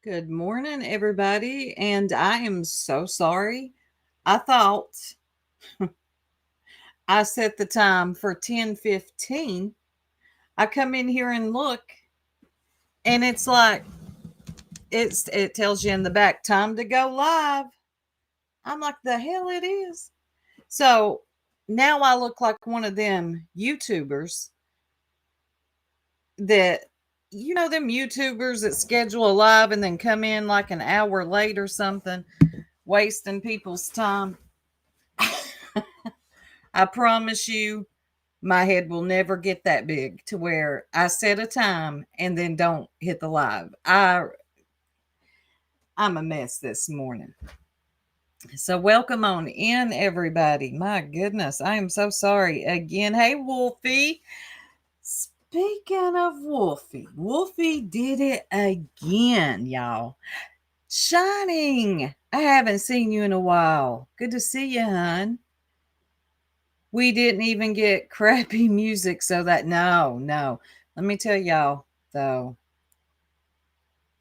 Good morning, everybody. And I am so sorry. I thought I set the time for 10:15. I come in here and look, and it's like it tells you in the back time to go live. I'm like, the hell it is. So now I look like one of them YouTubers that them YouTubers that schedule a live and then come in like an hour late or something, wasting people's time. I promise you, my head will never get that big to where I set a time and then don't hit the live. I'm a mess this morning. So welcome on in, everybody. My goodness, I am so sorry again. Hey, Wolfie. Speaking of Wolfie, Wolfie did it again, y'all. Shining. I haven't seen you in a while. Good to see you, hon. We didn't even get crappy music so that no. Let me tell y'all though,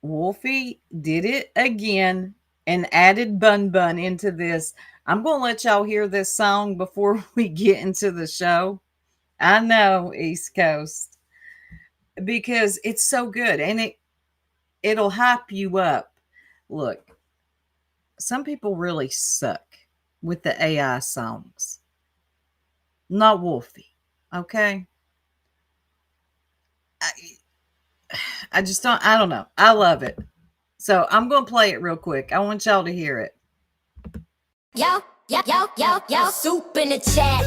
Wolfie did it again and added Bun Bun into this. I'm going to let y'all hear this song before we get into the show. I know, East Coast, because it's so good and it'll hype you up. Look, some people really suck with the AI songs. Not Wolfie, okay? I just I don't know. I love it. So I'm going to play it real quick. I want y'all to hear it. Yo, soup in the chat.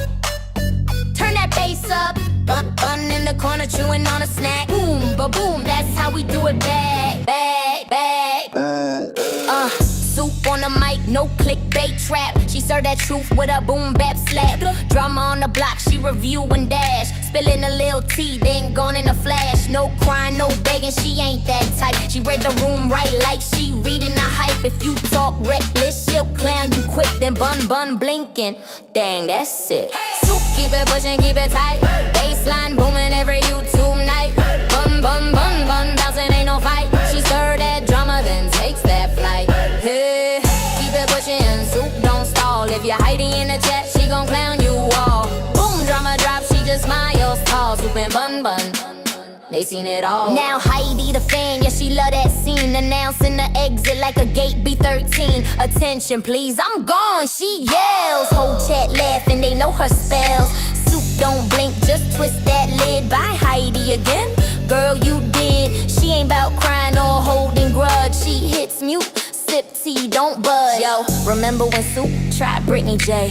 Turn that bass up. Bun in the corner chewing on a snack. Boom, ba-boom, that's how we do it bag. Soup on the mic, no clickbait trap. She served that truth with a boom bap slap. Drama on the block, she review and dash. Spilling a little tea, then gone in a flash. No crying, no begging, she ain't that type. She read the room right like she reading the hype. If you talk reckless, she'll clown you quick. Then bun blinking, dang, that's it. Soup, keep it pushing, keep it tight. Baseline booming every YouTube night. Bun, bouncing, ain't no fight. She stirred that drama, then takes that flight. Hey, keep it pushing, soup don't stall. If you're hiding in the chat, she gon' clown you all. Boom, drama drop, she just smiles tall. Soup and bun, they seen it all. Now Heidi the fan, yeah, she love that scene. Announcing the exit like a gate B13. Attention please, I'm gone, she yells. Whole chat laughing, they know her spells. Soup don't blink, just twist that lid. Bye Heidi again, girl you did. She ain't bout crying or holding grudge. She hits mute, sip tea, don't budge. Yo, remember when Soup tried Britney J?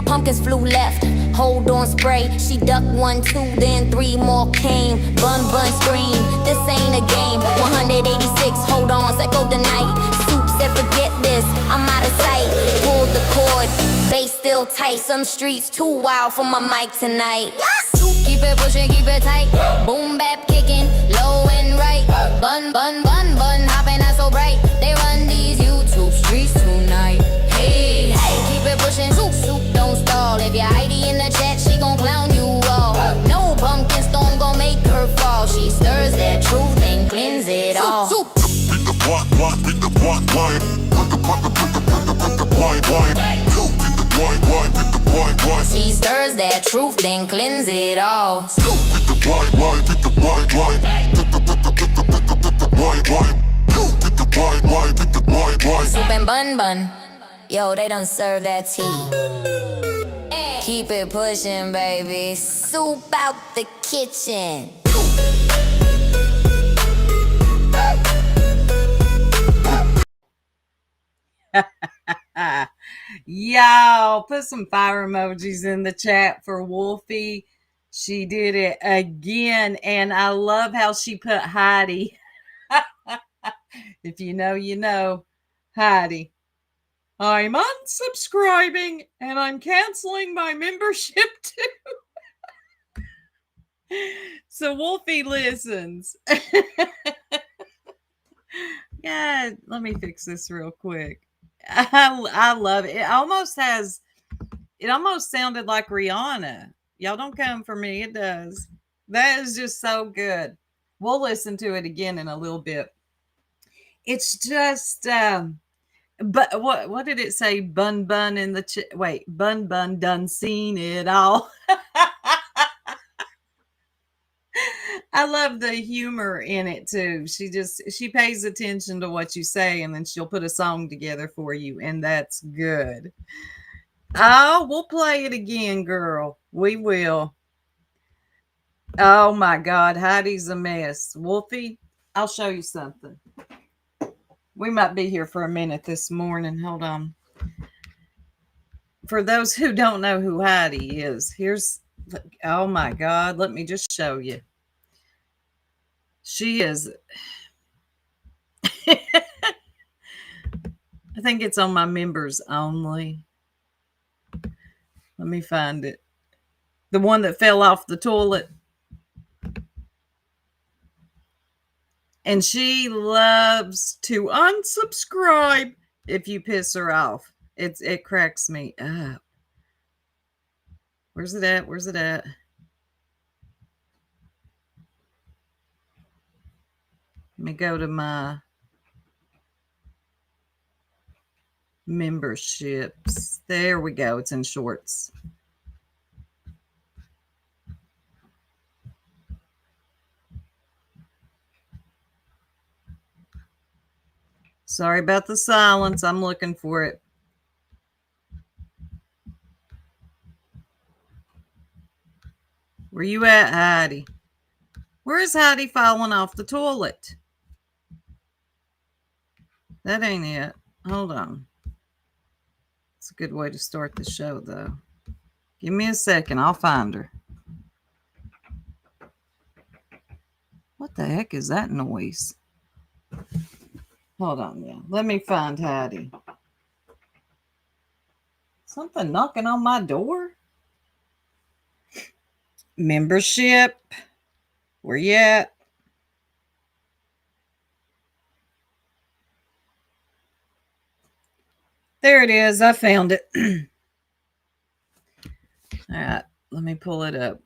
Pumpkins flew left, hold on spray. She ducked 1, 2, then 3 more came. Bun scream, this ain't a game. 186, hold on, let go the night. Soup said forget this, I'm out of sight. Pulled the cord, bass still tight. Some streets too wild for my mic tonight. Soup keep it pushing, keep it tight. Boom bap kicking, low and right. Bun, hopping not so bright. They run these YouTube streets tonight. Hey, keep it pushing, soup don't stall. If you're Heidi in the chat, she gon' clown you all. No pumpkin storm gon' make her fall. She stirs that truth and cleanse it all. Soup. Beat the blind. She stirs that truth, then cleanse it all. Beat the blind. Soup and bun. Yo, they done serve that tea. Keep it pushing, baby. Soup out the kitchen. Y'all put some fire emojis in the chat for Wolfie. She did it again. And I love how she put Heidi. If you know, you know. Heidi. I'm unsubscribing and I'm canceling my membership too. So Wolfie listens. Yeah, let me fix this real quick. I love it. It almost sounded like Rihanna. Y'all don't come for me. It does. That is just so good. We'll listen to it again in a little bit. It's just, but what did it say? Bun bun in the wait, bun bun done seen it all. I love the humor in it too. She pays attention to what you say, and then she'll put a song together for you, and that's good. Oh, we'll play it again, girl. We will. Oh my God, Heidi's a mess. Wolfie, I'll show you something. We might be here for a minute this morning. Hold on. For those who don't know who Heidi is, oh my God, let me just show you. She is, I think it's on my members only. Let me find it. The one that fell off the toilet. And she loves to unsubscribe if you piss her off. It cracks me up. Where's it at? Where's it at? Let me go to my memberships. There we go. It's in shorts. Sorry about the silence. I'm looking for it. Where you at, Heidi? Where is Heidi falling off the toilet? That ain't it. Hold on. It's a good way to start the show, though. Give me a second. I'll find her. What the heck is that noise? Hold on, yeah. Let me find Heidi. Something knocking on my door? Membership. Where you at? There it is. I found it. All right. Let me pull it up.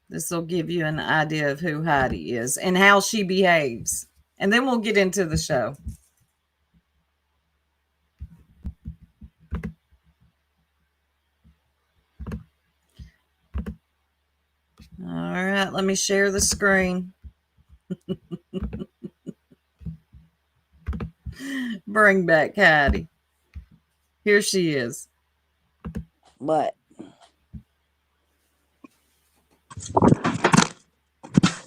This will give you an idea of who Heidi is and how she behaves. And then we'll get into the show. All right, let me share the screen. Bring back Heidi. Here she is. But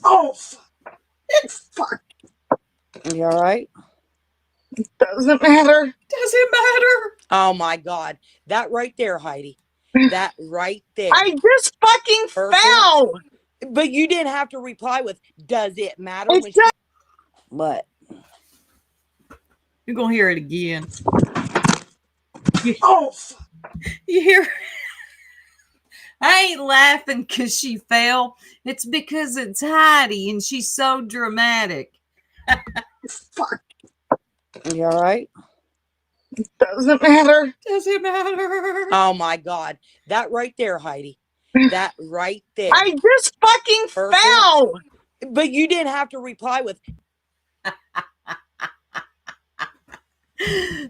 oh, fuck! You all right? Doesn't matter. Doesn't matter. Oh my God, that right there, Heidi. That right there. I just fucking Perfect. fell. But you didn't have to reply with, "Does it matter?" It does. But You're gonna hear it again. Oh, You hear? I ain't laughing because she fell. It's because it's Heidi and she's so dramatic. fuck! you all right? Doesn't matter. Doesn't matter. Oh my God, that right there, Heidi. That right there. I just fucking Perfect. fell. But you didn't have to reply with,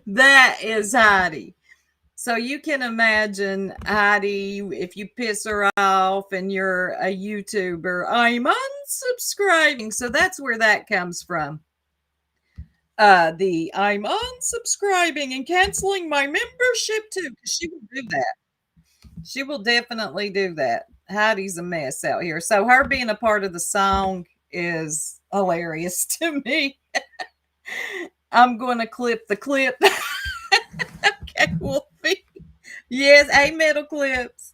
That is Heidi. So you can imagine Heidi, if you piss her off and you're a YouTuber, I'm unsubscribing. So that's where that comes from. The I'm unsubscribing and canceling my membership too. She will do that. She will definitely do that. Heidi's a mess out here. So her being a part of the song is hilarious to me. I'm going to clip the clip. Okay, Wolfie. Yes, hey, Metal Clips.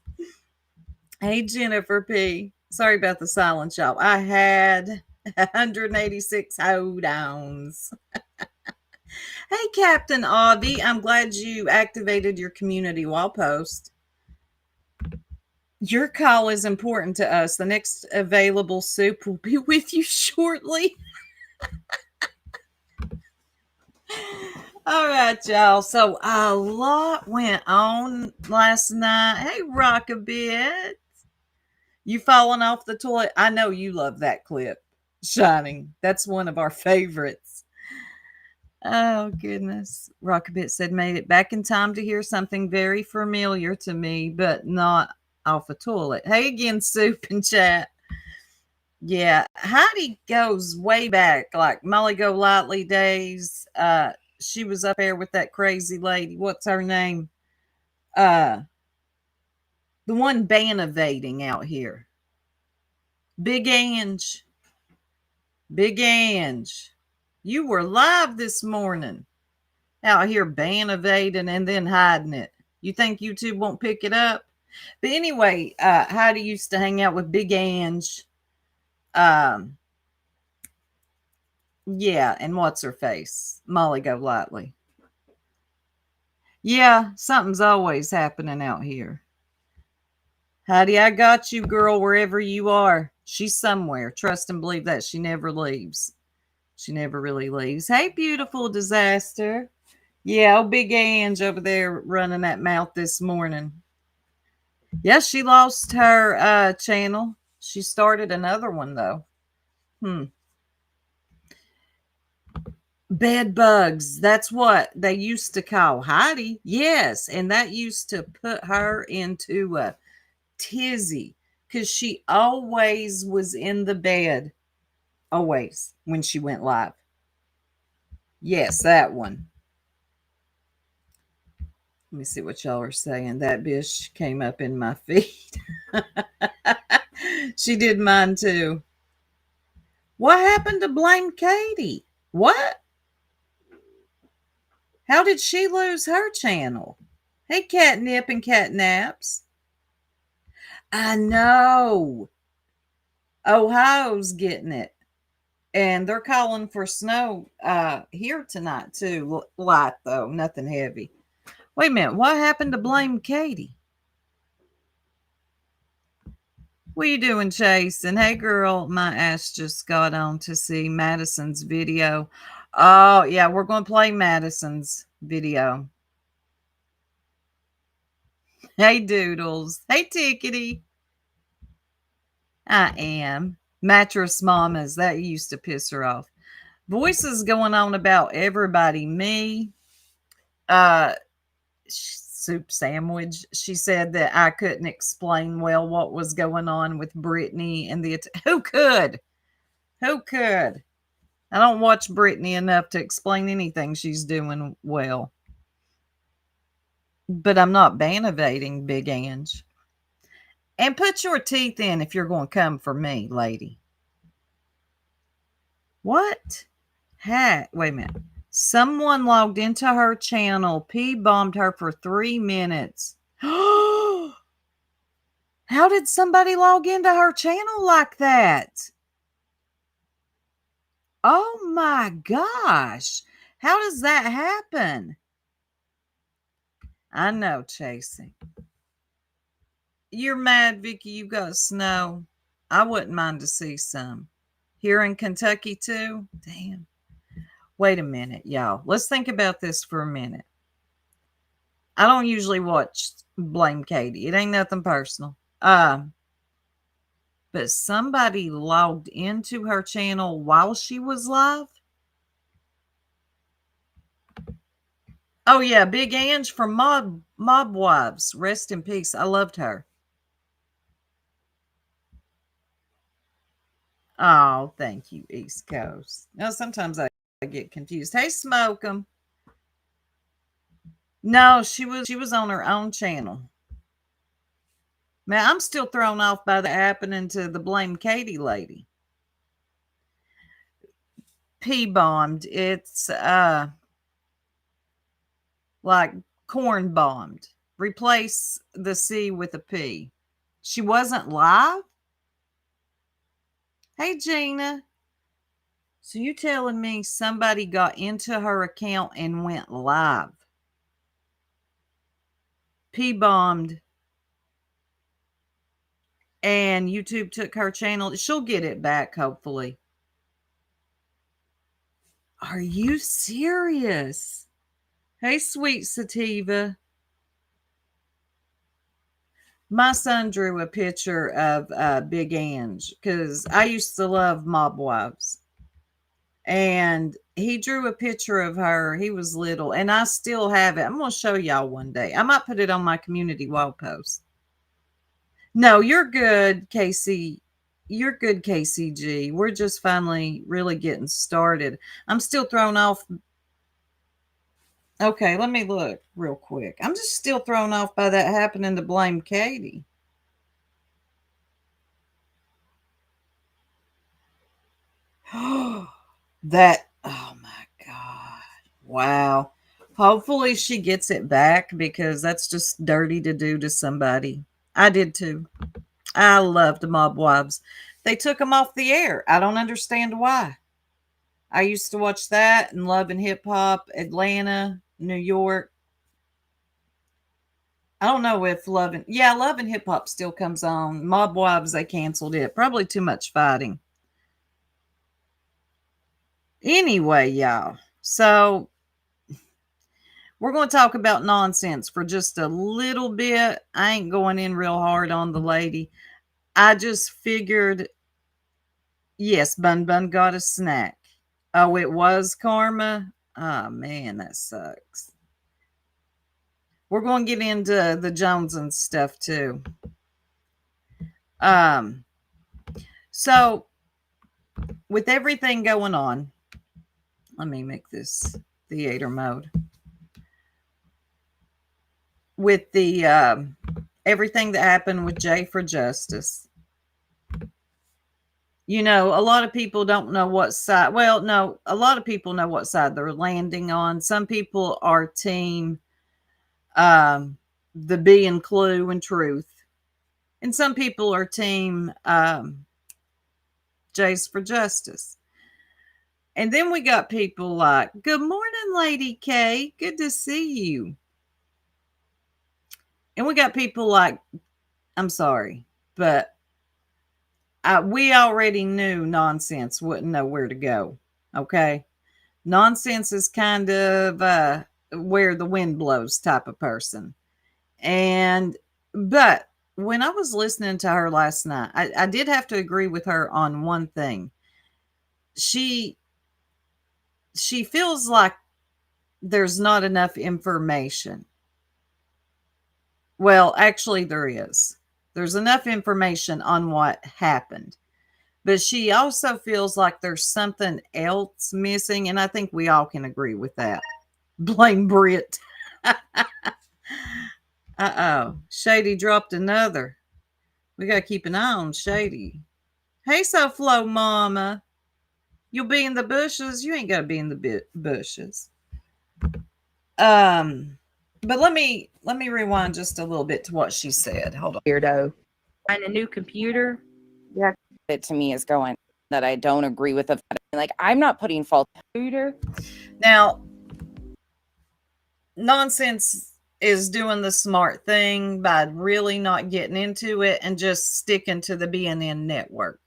Hey, Jennifer P. Sorry about the silence, y'all. I had 186 hoedowns. Hey, Captain Avi. I'm glad you activated your community wall post. Your call is important to us. The next available soup will be with you shortly. All right, y'all. So a lot went on last night. Hey, Rockabit. You falling off the toilet? I know you love that clip, Shining. That's one of our favorites. Oh, goodness. Rockabit said, made it back in time to hear something very familiar to me, but not off a toilet. Hey again, Soup and Chat. Yeah, Heidi goes way back, like Molly Golightly days. She was up there with that crazy lady. What's her name? The one bannovating out here. Big Ange. Big Ange. You were live this morning. Out here bannovating and then hiding it. You think YouTube won't pick it up? But anyway, Heidi used to hang out with Big Ange. Yeah, and what's her face? Molly Golightly. Yeah, something's always happening out here. Heidi, I got you, girl, wherever you are. She's somewhere. Trust and believe that. She never leaves. She never really leaves. Hey, beautiful disaster. Yeah, oh, Big Ange over there running that mouth this morning. Yeah, she lost her channel. She started another one, though. Bed bugs. That's what they used to call Heidi. Yes. And that used to put her into a tizzy because she always was in the bed. Always when she went live. Yes, that one. Let me see what y'all are saying. That bitch came up in my feed. She did mine too. What happened to Blame Katie? What? How did she lose her channel? Hey, Catnip and Catnaps. I know. Ohio's getting it. And they're calling for snow here tonight, too. Light, though. Nothing heavy. Wait a minute. What happened to Blame Katie? What you doing, Chase? And hey, girl, my ass just got on to see Madison's video. Oh, yeah, we're going to play Madison's video. Hey, Doodles. Hey, Tickety. I am. Mattress Mamas. That used to piss her off. Voices going on about everybody. Me. Soup Sandwich. She said that I couldn't explain well what was going on with Brittany and the... Who could? Who could? I don't watch Brittany enough to explain anything she's doing well. But I'm not bannovating, Big Ange. And put your teeth in if you're going to come for me, lady. What? Wait a minute. Someone logged into her channel, P-bombed her for 3 minutes. How did somebody log into her channel like that? Oh my gosh. How does that happen? I know, Chasey. You're mad, Vicky. You got snow. I wouldn't mind to see some. Here in Kentucky, too? Damn. Wait a minute, y'all. Let's think about this for a minute. I don't usually watch Blame Katie. It ain't nothing personal. But somebody logged into her channel while she was live? Oh, yeah. Big Ange from Mob Wives. Rest in peace. I loved her. Oh, thank you, East Coast. Now, sometimes I get confused. Hey, Smoke 'em. No, she was on her own channel. Man, I'm still thrown off by that happening to the Blame Katie lady. P-bombed. It's like corn bombed. Replace the C with a P. She wasn't live? Hey, Gina. So you telling me somebody got into her account and went live? P-bombed. And YouTube took her channel. She'll get it back, hopefully. Are you serious? Hey, sweet sativa. My son drew a picture of Big Ange because I used to love Mob Wives. And he drew a picture of her. He was little, and I still have it. I'm going to show y'all one day. I might put it on my community wall post. No, you're good, Casey. You're good, KCG. We're just finally really getting started. I'm still thrown off. Okay, let me look real quick. I'm just still thrown off by that happening to blame Katie. That, oh my God. Wow. Hopefully she gets it back because that's just dirty to do to somebody. I did too. I loved Mob Wives. They took them off the air. I don't understand why. I used to watch that and Love and Hip Hop, Atlanta, New York. I don't know if Love and Hip Hop still comes on. Mob Wives, they canceled it. Probably too much fighting. Anyway, y'all. So we're going to talk about nonsense for just a little bit. I ain't going in real hard on the lady. I just figured, yes, Bun Bun got a snack. Oh, it was Karma? Oh, man, that sucks. We're going to get into the Jones and stuff, too. So, with everything going on, let me make this theater mode. With the everything that happened with Jay for Justice, you know, a lot of people don't know what side. Well, no, a lot of people know what side they're landing on. Some people are team the B and Clue and Truth, and some people are team Jay's for Justice. And then we got people like, good morning, Lady K. Good to see you. And we got people like, I'm sorry, but we already knew nonsense wouldn't know where to go. Okay. Nonsense is kind of where the wind blows type of person. But when I was listening to her last night, I did have to agree with her on one thing. She feels like there's not enough information. Well, actually, there is. There's enough information on what happened. But she also feels like there's something else missing. And I think we all can agree with that. Blame Brit. Uh-oh. Shady dropped another. We got to keep an eye on Shady. Hey, SoFlo Mama. You'll be in the bushes. You ain't got to be in the bushes. But let me rewind just a little bit to what she said. Hold on. Weirdo. And a new computer. Yeah. It to me is going that I don't agree with. Like, I'm not putting fault on the computer. Now, nonsense is doing the smart thing by really not getting into it and just sticking to the BNN network.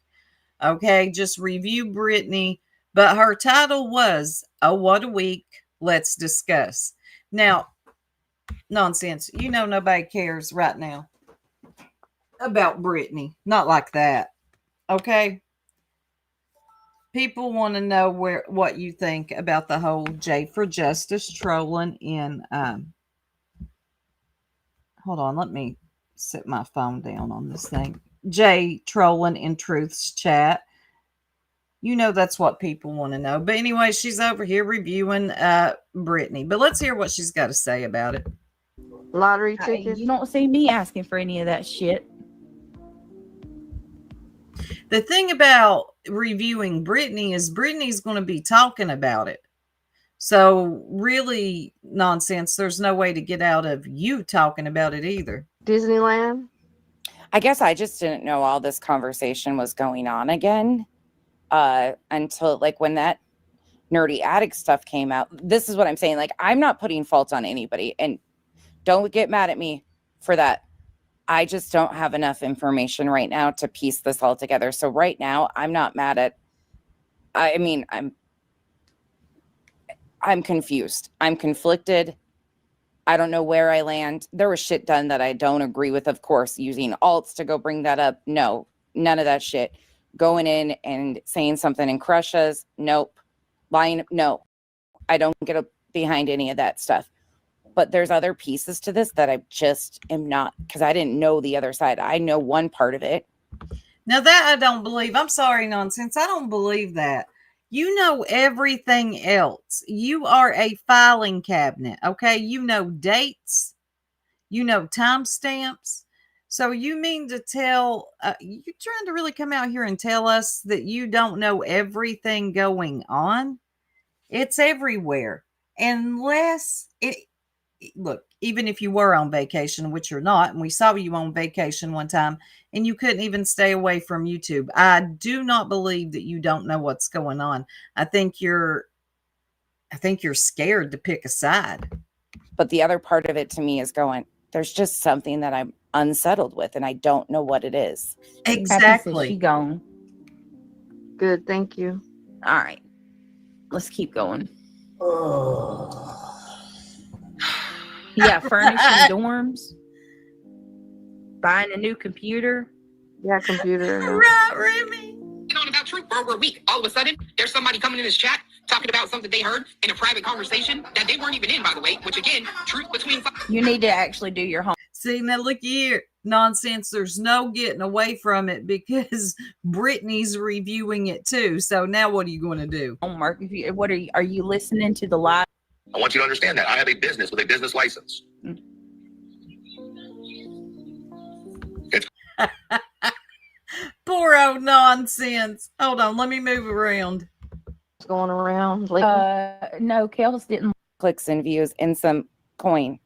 Okay, just review Britney. But her title was, oh, what a week. Let's discuss. Now, nonsense. You know nobody cares right now about Britney. Not like that. Okay? People want to know what you think about the whole Jay for Justice trolling in hold on, let me set my phone down on this thing. Jay trolling in Truth's chat. You know that's what people want to know. But anyway, she's over here reviewing Britney. But let's hear what she's got to say about it. Lottery tickets. You don't see me asking for any of that shit. The thing about reviewing Britney is Britney's going to be talking about it. So really, nonsense, there's no way to get out of you talking about it either. Disneyland. I guess I just didn't know all this conversation was going on again until like when that Nerdy Addict stuff came out. This is what I'm saying. Like, I'm not putting fault on anybody, and don't get mad at me for that. I just don't have enough information right now to piece this all together. So right now, I'm not mad at, I mean, I'm confused. I'm conflicted. I don't know where I land. There was shit done that I don't agree with, of course, using alts to go bring that up. No, none of that shit. Going in and saying something in crushes. Nope. Lying. No, I don't get behind any of that stuff. But there's other pieces to this that I just am not, because I didn't know the other side. I know one part of it. Now that I don't believe. I'm sorry, Nonsense. I don't believe that. You know everything else. You are a filing cabinet, okay? You know dates. You know timestamps. So you mean to tell, you're trying to really come out here and tell us that you don't know everything going on? It's everywhere. Unless look, even if you were on vacation, which you're not, and we saw you on vacation one time and you couldn't even stay away from YouTube, I do not believe that you don't know what's going on. I think you're scared to pick a side. But the other part of it to me is going, there's just something that I'm unsettled with and I don't know what it is. Exactly. She gone. Good, thank you. All right. Let's keep going. Yeah, furnishing dorms. Buying a new computer. Yeah, computer. Right, Remy. On about truth for over a week. All of a sudden, there's somebody coming in this chat talking about something they heard in a private conversation that they weren't even in, by the way, which again, truth between. You need to actually do your homework. See, now look here. Nonsense. There's no getting away from it because Brittany's reviewing it too. So now what are you going to do? Homework. If you, what are you listening to the live? I want you to understand that I have a business with a business license. Poor old Nonsense. Hold on. Let me move around. What's going around? No, Kels didn't. Clicks and views and some coin.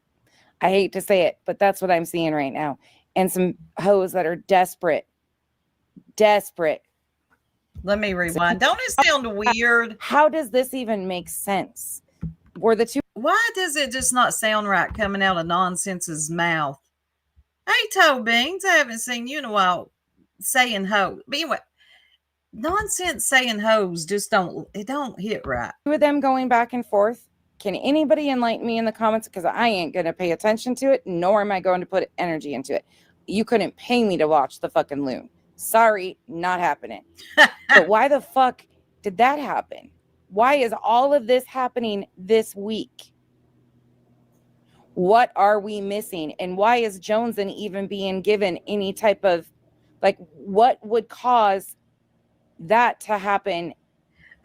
I hate to say it, but that's what I'm seeing right now. And some hoes that are desperate. Desperate. Let me rewind. Don't it sound weird? How does this even make sense? Were the two Why does it just not sound right coming out of Nonsense's mouth? Hey, Toe Beans, I haven't seen you in a while saying ho. But anyway, Nonsense saying hoes just don't hit right. of them going back and forth? Can anybody enlighten me in the comments? Because I ain't going to pay attention to it, nor am I going to put energy into it. You couldn't pay me to watch the fucking loon. Sorry, not happening. But why the fuck did that happen? Why is all of this happening this week? What are we missing? And why is Joneson even being given any type of, like, what would cause that to happen?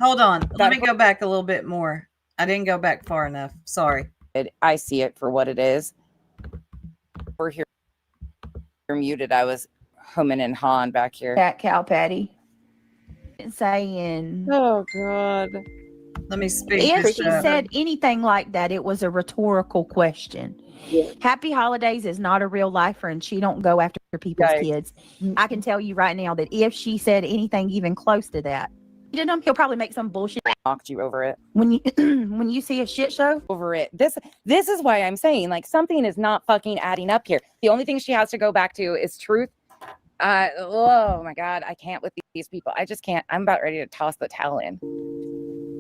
Hold on. Let me go back a little bit more. I didn't go back far enough. Sorry. I see it for what it is. We're here. You're muted. I was humming and hawing back here. Cat cow patty. Saying. Oh, God. Let me speak. If this she up. said anything like that, it was a rhetorical question. Yeah. Happy Holidays is not a real lifer, and she don't go after people's kids. I can tell you right now that if she said anything even close to that, he'll probably make some bullshit. Knocked you over it. When you when you see a shit show over it. This is why I'm saying, like, something is not fucking adding up here. The only thing she has to go back to is truth. Oh my God, I can't with these people. I just can't. I'm about ready to toss the towel in.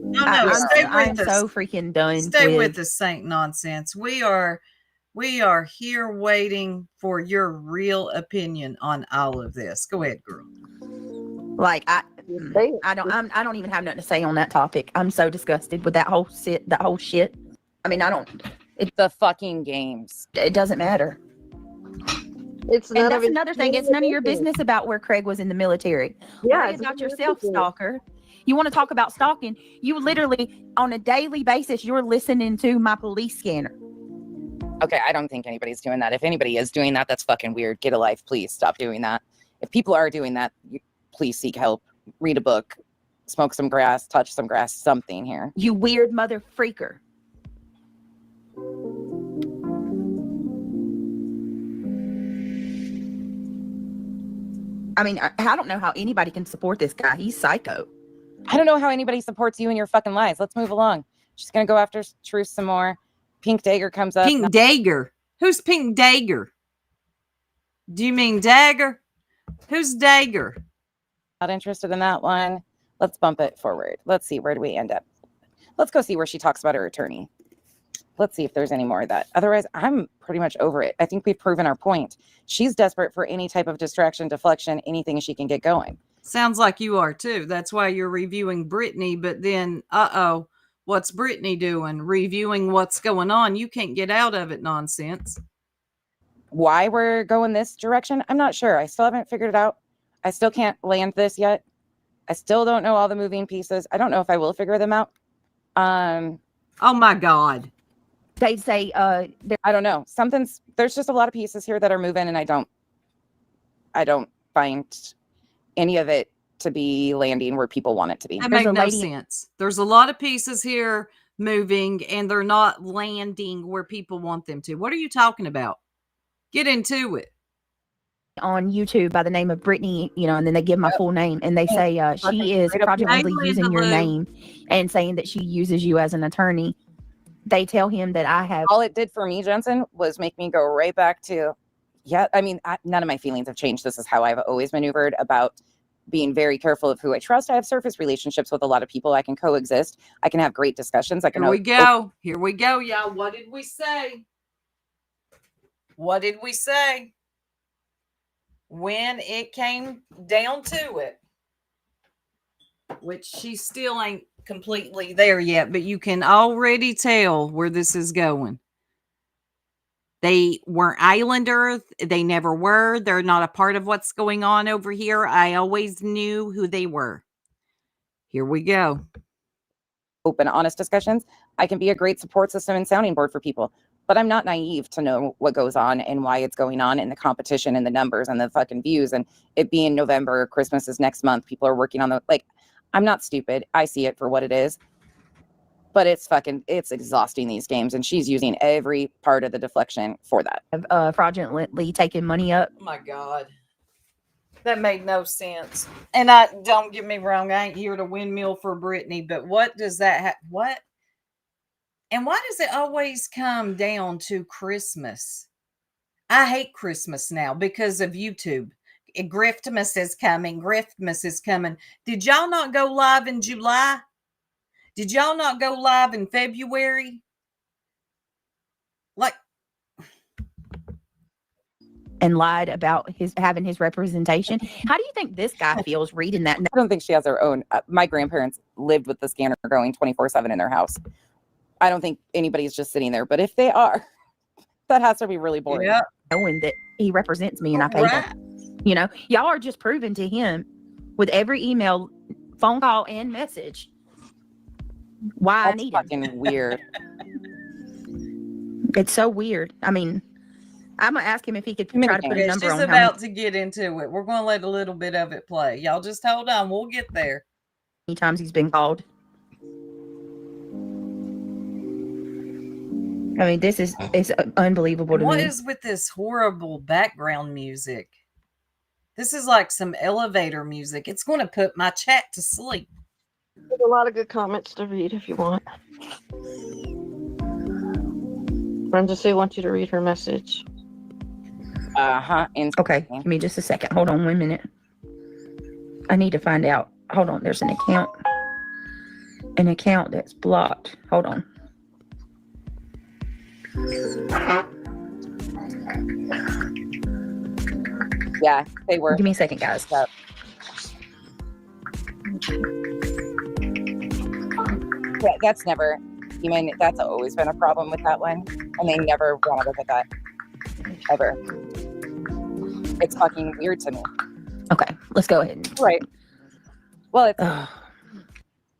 No, I'm so freaking done. Stay with the Saint Nonsense. We are here waiting for your real opinion on all of this. Go ahead, girl. Like I don't even have nothing to say on that topic. I'm so disgusted with that whole shit. I mean, it's the fucking games. It doesn't matter. It's and that's another thing. It's none of your business about where Craig was in the military. Yeah, it's about yourself, stalker. You want to talk about stalking? You literally, on a daily basis, you're listening to my police scanner. Okay, I don't think anybody's doing that. If anybody is doing that, that's fucking weird. Get a life, please. Stop doing that. If people are doing that, please seek help. Read a book, smoke some grass, touch some grass, something here. You weird mother freaker. I mean, I don't know how anybody can support this guy. He's psycho. I don't know how anybody supports you in your fucking lies. Let's move along. She's going to go after Truth some more. Pink Dagger comes up. Pink Dagger? Who's Pink Dagger? Do you mean Dagger? Who's Dagger? Not interested in that one. Let's bump it forward. Let's see. Where do we end up? Let's go see where she talks about her attorney. let's see if there's any more of that. Otherwise, I'm pretty much over it. I think we've proven our point. She's desperate for any type of distraction, deflection, anything she can get going. Sounds like you are too. That's why you're reviewing Brittany, but then, what's Brittany doing? Reviewing what's going on. You can't get out of it nonsense. Why we're going this direction, I'm not sure. I still haven't figured it out. I still can't land this yet. I still don't know all the moving pieces. I don't know if I will figure them out. Oh my God. They say I don't know. There's just a lot of pieces here that are moving, and I don't find any of it to be landing where people want it to be. That There's makes a no lady- sense. There's a lot of pieces here moving and they're not landing where people want them to. What are you talking about? Get into it. on YouTube by the name of Brittany, and then they give my full name and they say she is Project Name Wesley is using your Lou. name and saying that she uses you as an attorney. They tell him that I have All it did for me, Jensen, was make me go right back to, none of my feelings have changed. This is how I've always maneuvered about being very careful of who I trust. I have surface relationships with a lot of people. I can coexist. I can have great discussions. I can. Here we go. Here we go, y'all. What did we say? What did we say? When it came down to it, which she still ain't completely there yet, but you can already tell where this is going. They weren't Islanders. They never were. They're not a part of what's going on over here. I always knew who they were. Here we go. Open, honest discussions. I can be a great support system and sounding board for people, but I'm not naive to know what goes on and why it's going on and the competition and the numbers and the fucking views and it being November, Christmas is next month. People are working on I'm not stupid. I see it for what it is, but it's exhausting, these games. And she's using every part of the deflection for that. fraudulently taken money up. Oh my God. That made no sense. And don't get me wrong, I ain't here to windmill for Brittany, but what does that what? And why does it always come down to Christmas? I hate Christmas now because of YouTube. Griftmas is coming. Griftmas is coming. Did y'all not go live in July? Did y'all not go live in February? And lied about having his representation. How do you think this guy feels reading that? I don't think she has her own. My grandparents lived with the scanner going 24/7 in their house. I don't think anybody's just sitting there, but if they are, that has to be really boring. Yeah. Knowing that he represents me and I pay him. Y'all are just proving to him with every email, phone call, and message why I That's need him. fucking weird. It's so weird. I mean, I'm gonna ask him if he could try to put a Yeah, number she's on how about to get into it. We're going to let a little bit of it play. Y'all just hold on. We'll get there. many times he's been called. I mean, this is unbelievable to What me. is with this horrible background music? This is like some elevator music. It's going to put my chat to sleep. There's a lot of good comments to read if you want. Brenda Sue wants you to read her message. Okay, give me just a second. Hold on 1 minute. I need to find out. Hold on, there's an account that's blocked. Hold on. Yeah, they were. Give me a second, guys. Yep. Yeah, that's never. That's always been a problem with that one, and they never want to look at that ever. It's fucking weird to me. Okay, let's go ahead. Right. Well, Ugh.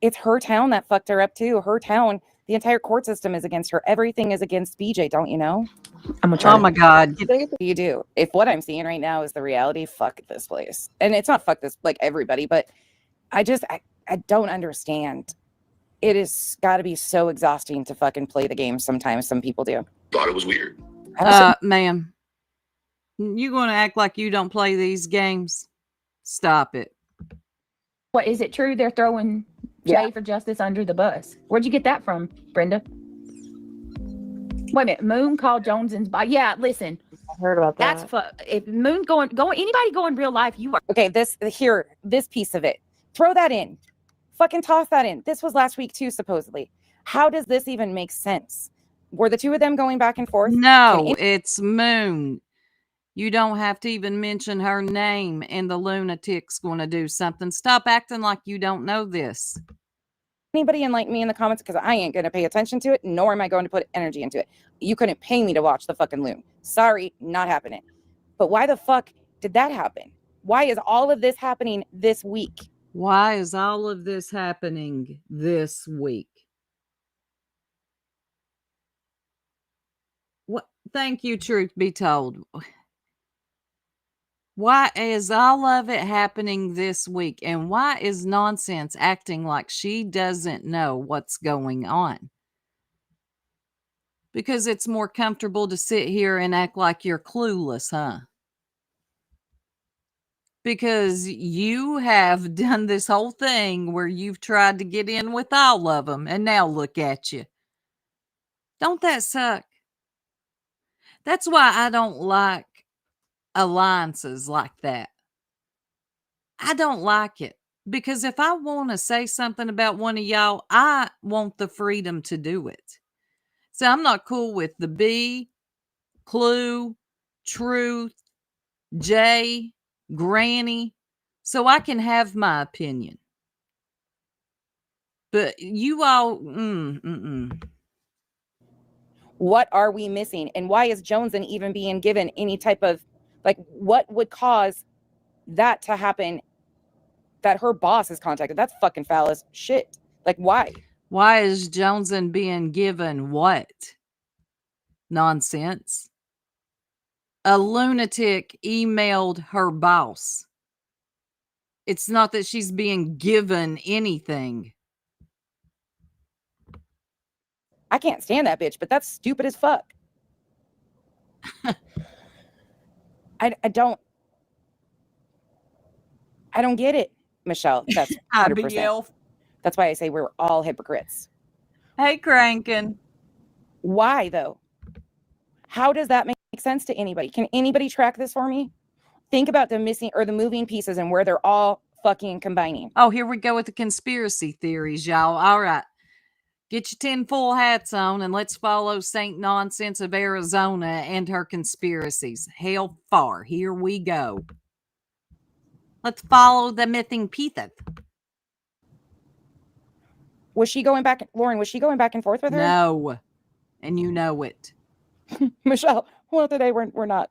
it's her town that fucked her up too. Her town. The entire court system is against her. Everything is against BJ. Don't you know? I'm gonna try. Oh my God. You do. If what I'm seeing right now is the reality, fuck this place. And it's not fuck this like everybody, but I don't understand. It is got to be so exhausting to fucking play the game sometimes. Some people do. Thought it was weird. Ma'am, you going to act like you don't play these games? Stop it. What is it true? They're throwing Jay for Justice under the bus. Where'd you get that from, Brenda? Wait a minute. Moon called Jones's. Yeah, listen. I heard about that. That's if Moon going anybody go in real life, you are. Okay, this piece of it. Throw that in. Fucking toss that in. This was last week too, supposedly. How does this even make sense? Were the two of them going back and forth? No, it's Moon. You don't have to even mention her name, and the lunatic's going to do something. Stop acting like you don't know this. Anybody enlighten me in the comments? Because I ain't going to pay attention to it, nor am I going to put energy into it. You couldn't pay me to watch the fucking loon. Sorry, not happening. But why the fuck did that happen? Why is all of this happening this week? Why is all of this happening this week? What? Thank you, truth be told. Why is all of it happening this week? And why is Nonsense acting like she doesn't know what's going on? Because it's more comfortable to sit here and act like you're clueless, huh? Because you have done this whole thing where you've tried to get in with all of them, and now look at you. Don't that suck? That's why I don't like alliances like that. I don't like it. Because if I want to say something about one of y'all, I want the freedom to do it. So I'm not cool with the B, Clue, Truth, Jay, Granny, so I can have my opinion. But you all, What are we missing? And why is Joneson even being given any type of, like, what would cause that to happen? That her boss is contacted. That's fucking foul as shit. Like, why? Why is Joneson being given what? Nonsense. A lunatic emailed her boss. It's not that she's being given anything. I can't stand that bitch, but that's stupid as fuck. I don't get it, Michelle. That's 100%. IBL. That's why I say we're all hypocrites. Hey, Crankin. Why, though? How does that make sense to anybody? Can anybody track this for me? Think about the missing or the moving pieces and where they're all fucking combining. Oh, here we go with the conspiracy theories, y'all. All right. Get your tinfoil hats on and let's follow Saint Nonsense of Arizona and her conspiracies. Hell far. Here we go. Let's follow the missing pieces. Was she going back, Lauren? Was she going back and forth with her? No, and you know it. Michelle, well, today we're not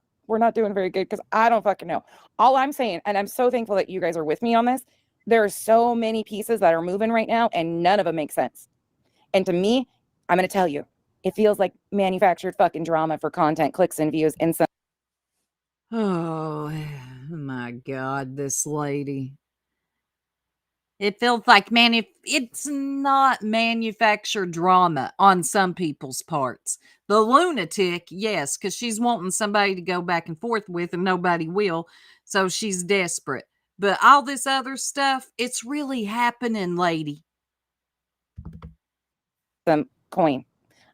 doing very good because I don't fucking know. All I'm saying, and I'm so thankful that you guys are with me on this. There are so many pieces that are moving right now, and none of them make sense. And to me, I'm going to tell you, it feels like manufactured fucking drama for content, clicks, and views. And some. Oh my God, this lady. It feels like it's not manufactured drama on some people's parts. The lunatic, yes, because she's wanting somebody to go back and forth with and nobody will. So she's desperate. But all this other stuff, it's really happening, lady. Some coin.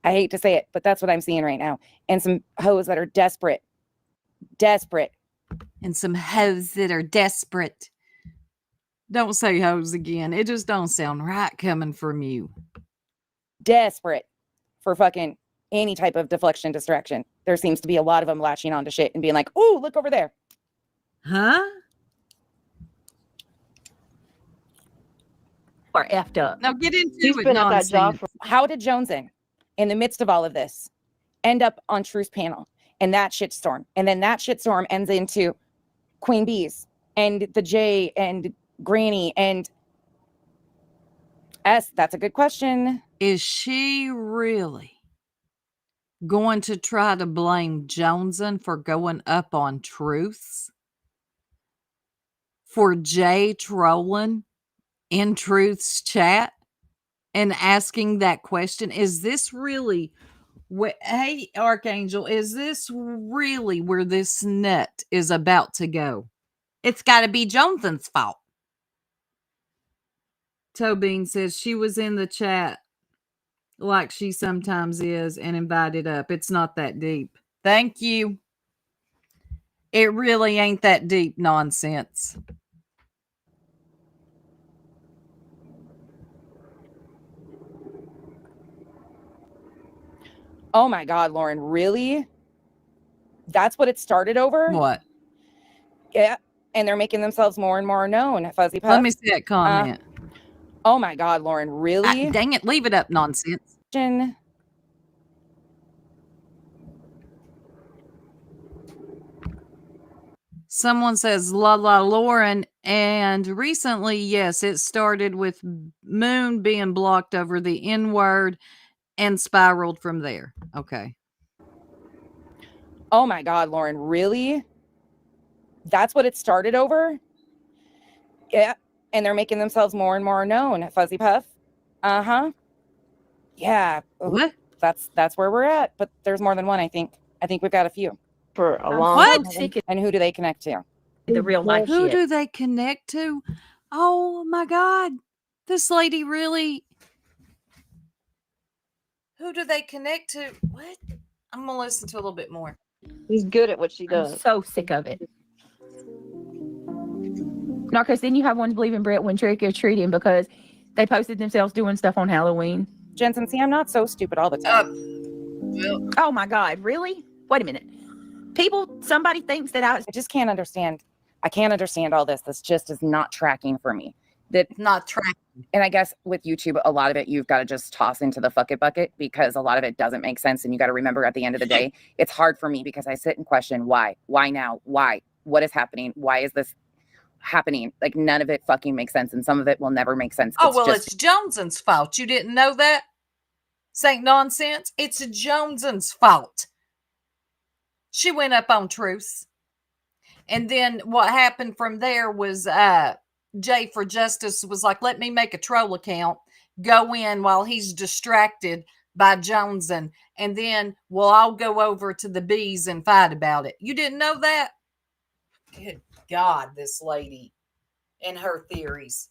I hate to say it, but that's what I'm seeing right now. And some hoes that are desperate. And some hoes that are desperate. Don't say hoes again. It just don't sound right coming from you. Desperate for fucking any type of deflection, distraction. There seems to be a lot of them latching onto shit and being like, ooh, look over there. Huh? Or effed up. Now get into He's it, been at that job nonsense. How did Joneson, in the midst of all of this, end up on Truth's panel and that shitstorm? And then that shitstorm ends into Queen Bees and the J and Granny and S. That's a good question. Is she really going to try to blame Joneson for going up on Truths? For Jay trolling in Truth's chat and asking that question? Is this really hey, Archangel, is this really where this nut is about to go? It's got to be Jonathan's fault. Tobin says she was in the chat like she sometimes is and invited up. It's not that deep. Thank you. It really ain't that deep, nonsense. Oh my God, Lauren, really? That's what it started over? What? Yeah. And they're making themselves more and more known. Fuzzy Puff. Let me see that comment. Oh my God, Lauren, really? Dang it, leave it up, nonsense. Someone says, La Lauren. And recently, yes, it started with Moon being blocked over the N word and spiraled from there. Okay. Oh my God, Lauren, really? That's what it started over? Yeah. And they're making themselves more and more known. Fuzzy Puff. Uh-huh. Yeah. What? That's where we're at. But there's more than one, I think. I think we've got a few. For a I'm long What? so sick of And who do they connect to? the real life Who shit. do they connect to? Oh my God. This lady really. Who do they connect to? What? I'm going to listen to a little bit more. She's good at what she I'm does. so sick of it. No, because then you have ones believing Brett when trick or treating because they posted themselves doing stuff on Halloween. Jensen, see, I'm not so stupid all the time. Oh my God, really? Wait a minute. Somebody thinks that I just can't understand. I can't understand all this. This just is not tracking for me. Not tracking. And I guess with YouTube, a lot of it you've got to just toss into the fuck it bucket because a lot of it doesn't make sense. And you got to remember at the end of the day, it's hard for me because I sit and question why? Why now? Why? What is happening? Why is this happening? Like none of it fucking makes sense. And some of it will never make sense. It's Joneson's fault. You didn't know that? Saint nonsense. It's Joneson's fault. She went up on Truth. And then what happened from there was Jay for Justice was like, let me make a troll account, go in while he's distracted by Joneson, and then we'll all go over to the bees and fight about it. You didn't know that? Good God, this lady and her theories.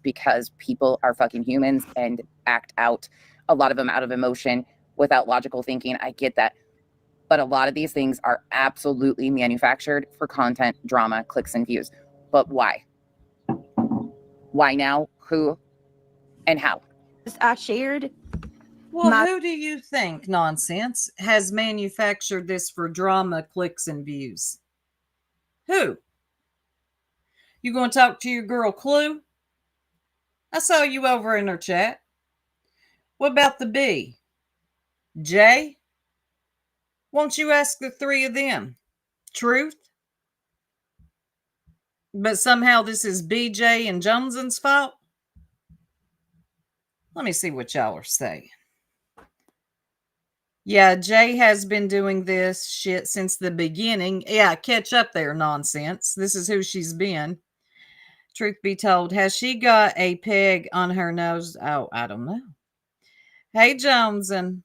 Because people are fucking humans and act out, a lot of them out of emotion without logical thinking. I get that. But a lot of these things are absolutely manufactured for content, drama, clicks, and views. But why? Why now? Who? And how? I shared. Well, who do you think, nonsense, has manufactured this for drama, clicks, and views? Who? You going to talk to your girl Clue? I saw you over in her chat. What about the B? Jay? Won't you ask the three of them? Truth? But somehow this is BJ and Joneson's fault? Let me see what y'all are saying. Yeah, Jay has been doing this shit since the beginning. Yeah, catch up there, nonsense. This is who she's been. Truth be told, has she got a peg on her nose? Oh, I don't know. Hey, Joneson.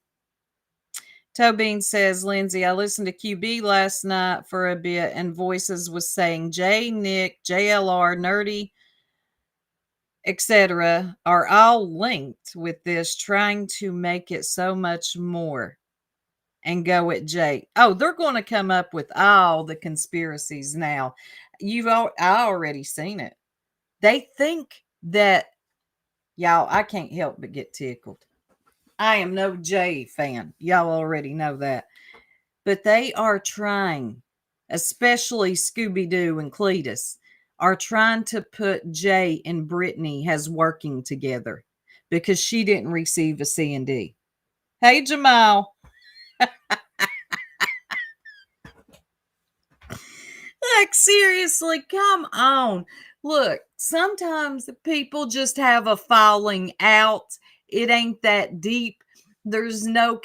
Tobin says, Lindsay, I listened to QB last night for a bit and Voices was saying Jay, Nick, JLR, Nerdy, etc. are all linked with this, trying to make it so much more and go at Jay. Oh, they're going to come up with all the conspiracies now. I already seen it. They think that, y'all, I can't help but get tickled. I am no Jay fan. Y'all already know that. But they are trying, especially Scooby-Doo and Cletus, are trying to put Jay and Brittany as working together because she didn't receive a C&D. Hey, Jamal. Like, seriously, come on. Look, sometimes people just have a falling out. It ain't that deep. There's no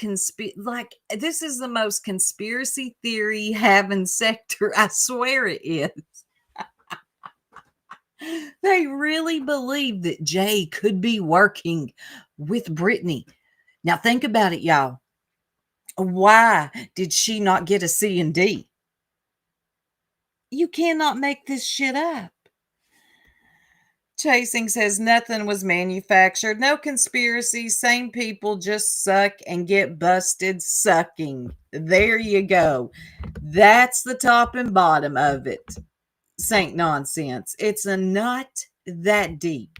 like, this is the most conspiracy theory having sector. I swear it is. They really believe that Jay could be working with Brittany. Now think about it, y'all. Why did she not get a C&D? You cannot make this shit up. Chasing says nothing was manufactured. No conspiracy. Same people just suck and get busted sucking. There you go. That's the top and bottom of it. Saint nonsense. It's not that deep.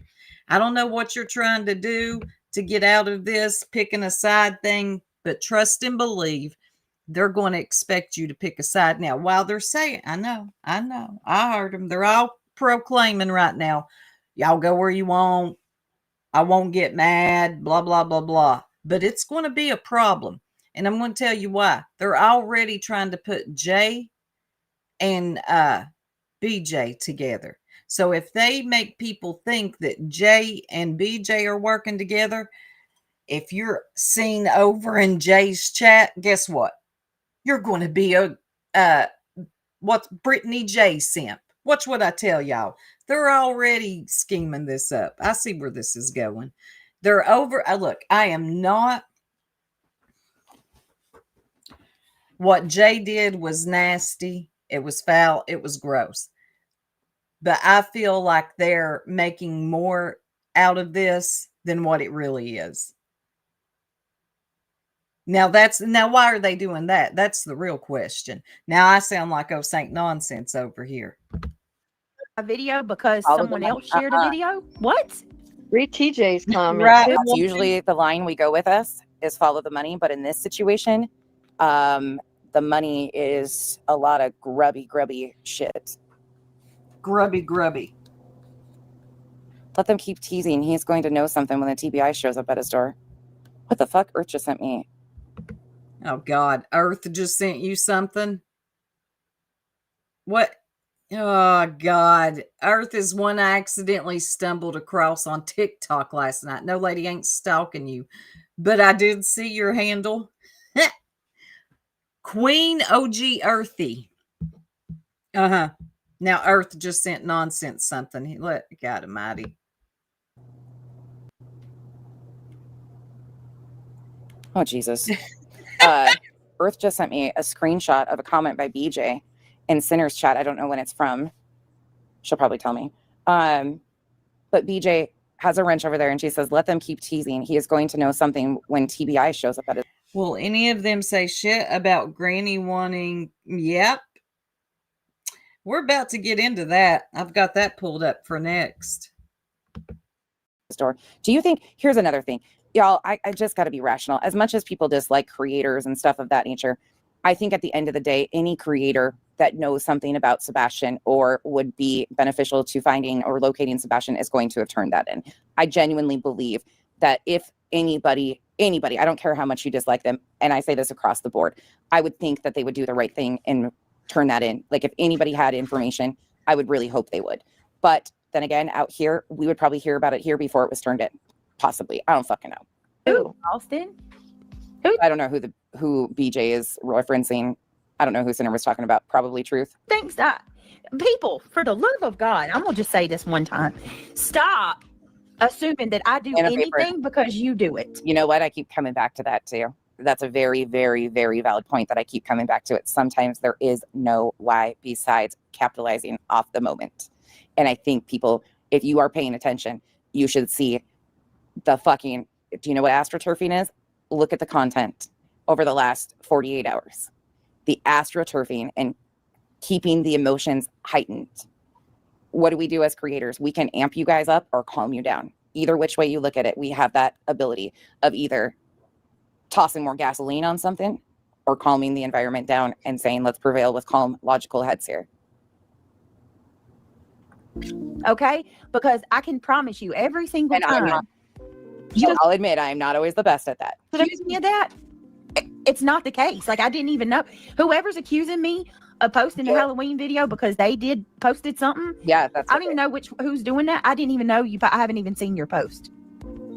I don't know what you're trying to do to get out of this, picking a side thing. but trust and believe they're going to expect you to pick a side. Now, while they're saying, I know, I heard them. They're all proclaiming right now, y'all go where you want. I won't get mad, blah, blah, blah, blah. But it's going to be a problem. And I'm going to tell you why. They're already trying to put Jay and BJ together. So if they make people think that Jay and BJ are working together, if you're seen over in Jay's chat, guess what? You're going to be what's Brittany J simp. Watch what I tell y'all. They're already scheming this up. I see where this is going. They're over. Look, I am not. What Jay did was nasty. It was foul. It was gross. But I feel like they're making more out of this than what it really is. Now why are they doing that? That's the real question. Now I sound like Saint nonsense over here. A video because All of someone them. else shared a video? What? Read TJ's comment. Right. too. That's usually the line we go with us is follow the money. But in this situation, the money is a lot of grubby shit. Grubby. Let them keep teasing. He's going to know something when the TBI shows up at his door. What the fuck? Earth just sent me. Oh, God. Earth just sent you something? What? Oh, God. Earth is one I accidentally stumbled across on TikTok last night. No, lady, ain't stalking you. But I did see your handle. Queen OG Earthy. Uh-huh. Now, Earth just sent nonsense something. God almighty. Oh, Jesus. Earth just sent me a screenshot of a comment by BJ in Sinner's chat. I don't know when it's from. She'll probably tell me. But BJ has a wrench over there and she says, let them keep teasing. He is going to know something when TBI shows up at his. Will any of them say shit about Granny wanting? Yep. We're about to get into that. I've got that pulled up for next. Door. Do you think, here's another thing, y'all, I just got to be rational. As much as people dislike creators and stuff of that nature, I think at the end of the day, any creator that knows something about Sebastian or would be beneficial to finding or locating Sebastian is going to have turned that in. I genuinely believe that if anybody, I don't care how much you dislike them, and I say this across the board, I would think that they would do the right thing and turn that in. Like if anybody had information, I would really hope they would. But then again, out here, we would probably hear about it here before it was turned in. Possibly. I don't fucking know. Who? Austin? I don't know who BJ is referencing. I don't know who Sinner was talking about. Probably Truth. Thanks. People, for the love of God, I'm going to just say this one time. Stop assuming that I do anything because you do it. You know what? I keep coming back to that too. That's a very, very, very valid point that I keep coming back to it. Sometimes there is no why besides capitalizing off the moment. And I think people, if you are paying attention, you should see the fucking, do you know what astroturfing is? Look at the content over the last 48 hours. The astroturfing and keeping the emotions heightened. What do we do as creators? We can amp you guys up or calm you down. Either which way you look at it, we have that ability of either tossing more gasoline on something or calming the environment down and saying, let's prevail with calm, logical heads here. Okay? Because I can promise you every single And time. I'll admit, I am not always the best at that. Accuse me of that. It's not the case. Like I didn't even know. Whoever's accusing me of posting a Halloween video because they posted something. Yeah, that's. I don't even know who's doing that. I didn't even know you. I haven't even seen your post.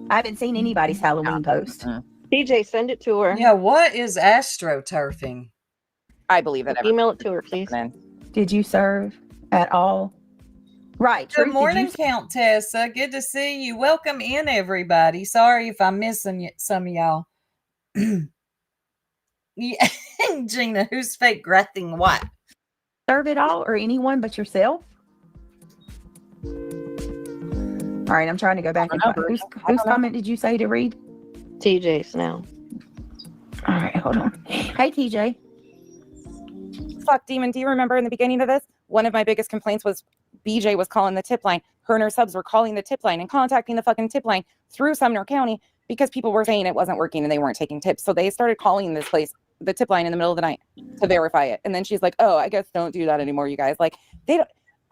I haven't seen anybody's Halloween post. TJ, send it to her. Yeah, what is astroturfing? I believe that. Email it to her, please. Did you serve at all? Right. Good Truth, morning, Count Tessa. Good to see you. Welcome in, everybody. Sorry if I'm missing some of y'all. Yeah, Gina, who's fake grathing what? serve it all or anyone but yourself? All right, I'm trying to go back and find whose comment did you say to read? TJ's now. All right, hold on. Hey, TJ. Fuck, Demon, do you remember in the beginning of this? One of my biggest complaints was BJ was calling the tip line. Her and her subs were calling the tip line and contacting the fucking tip line through Sumner County because people were saying it wasn't working and they weren't taking tips. So they started calling this place the tip line in the middle of the night to verify it. And then she's like, oh, I guess don't do that anymore, you guys. Like, they don't,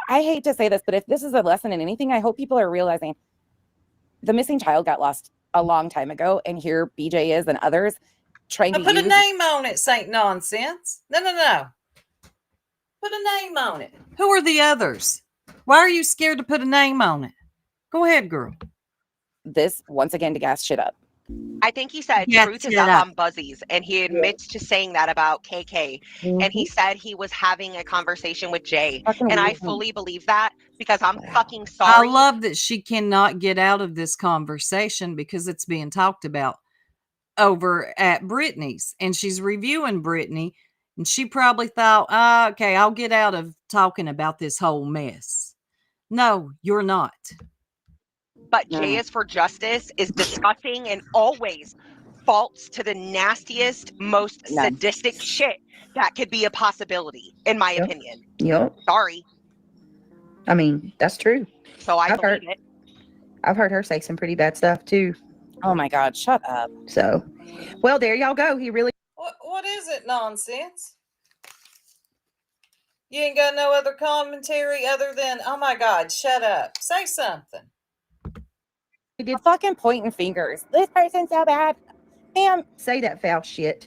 I hate to say this, but if this is a lesson in anything, I hope people are realizing the missing child got lost a long time ago. And here BJ is and others trying to Put use... a name on it, Saint Nonsense. No. Put a name on it. Who are the others? Why are you scared to put a name on it? Go ahead, girl. This, once again, to gas shit up. I think he said Yes, truth is yeah. up on Buzzies, and he admits to saying that about KK. And he said he was having a conversation with Jay, Fucking and I weird. fully believe that because I'm fucking I sorry. love that she cannot get out of this conversation because it's being talked about over at Brittany's, and she's reviewing Brittany, and she probably thought, okay, I'll get out of talking about this whole mess. No, you're not. But Jay is for Justice is disgusting and always falls to the nastiest, most sadistic shit that could be a possibility, in my opinion. Yep. Sorry. I mean, that's true. So I I've believe heard- it. I've heard her say some pretty bad stuff too. Oh my God, shut up. So, well, there y'all go. He really What is it, Nonsense? You ain't got no other commentary other than, oh my God, shut up. Say something. Did fucking pointing fingers. This person's so bad. Ma'am, say that foul shit.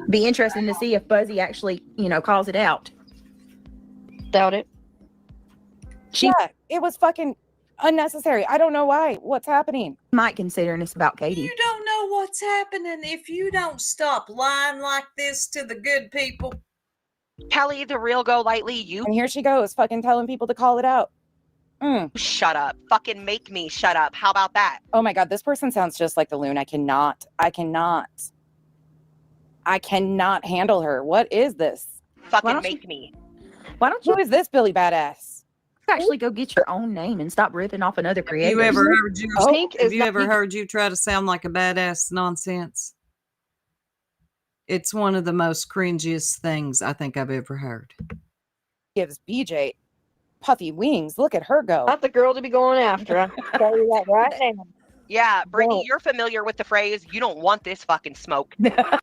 Be interesting to see if Buzzy actually, calls it out. Doubt it. She it was fucking unnecessary. I don't know why. What's happening? might consider this about Katie. You don't know what's happening if you don't stop lying like this to the good people. Kelly, the real go lightly, you And here she goes, fucking telling people to call it out. shut up. Fucking make me shut up. How about that? Oh my God, this person sounds just like the loon. I cannot handle her. What is this? Fucking don't make me. Why don't you Who is this Billy Badass? actually go get your own name and stop ripping off another creator? You ever heard you? Pink Have is you not ever pink. heard you try to sound like a badass? Nonsense. It's one of the most cringiest things I think I've ever heard. Gives BJ puffy wings. Look at her go. Not the girl to be going after. I can tell you that right now. Yeah, Brittany, Don't. you're familiar with the phrase, you don't want this fucking smoke.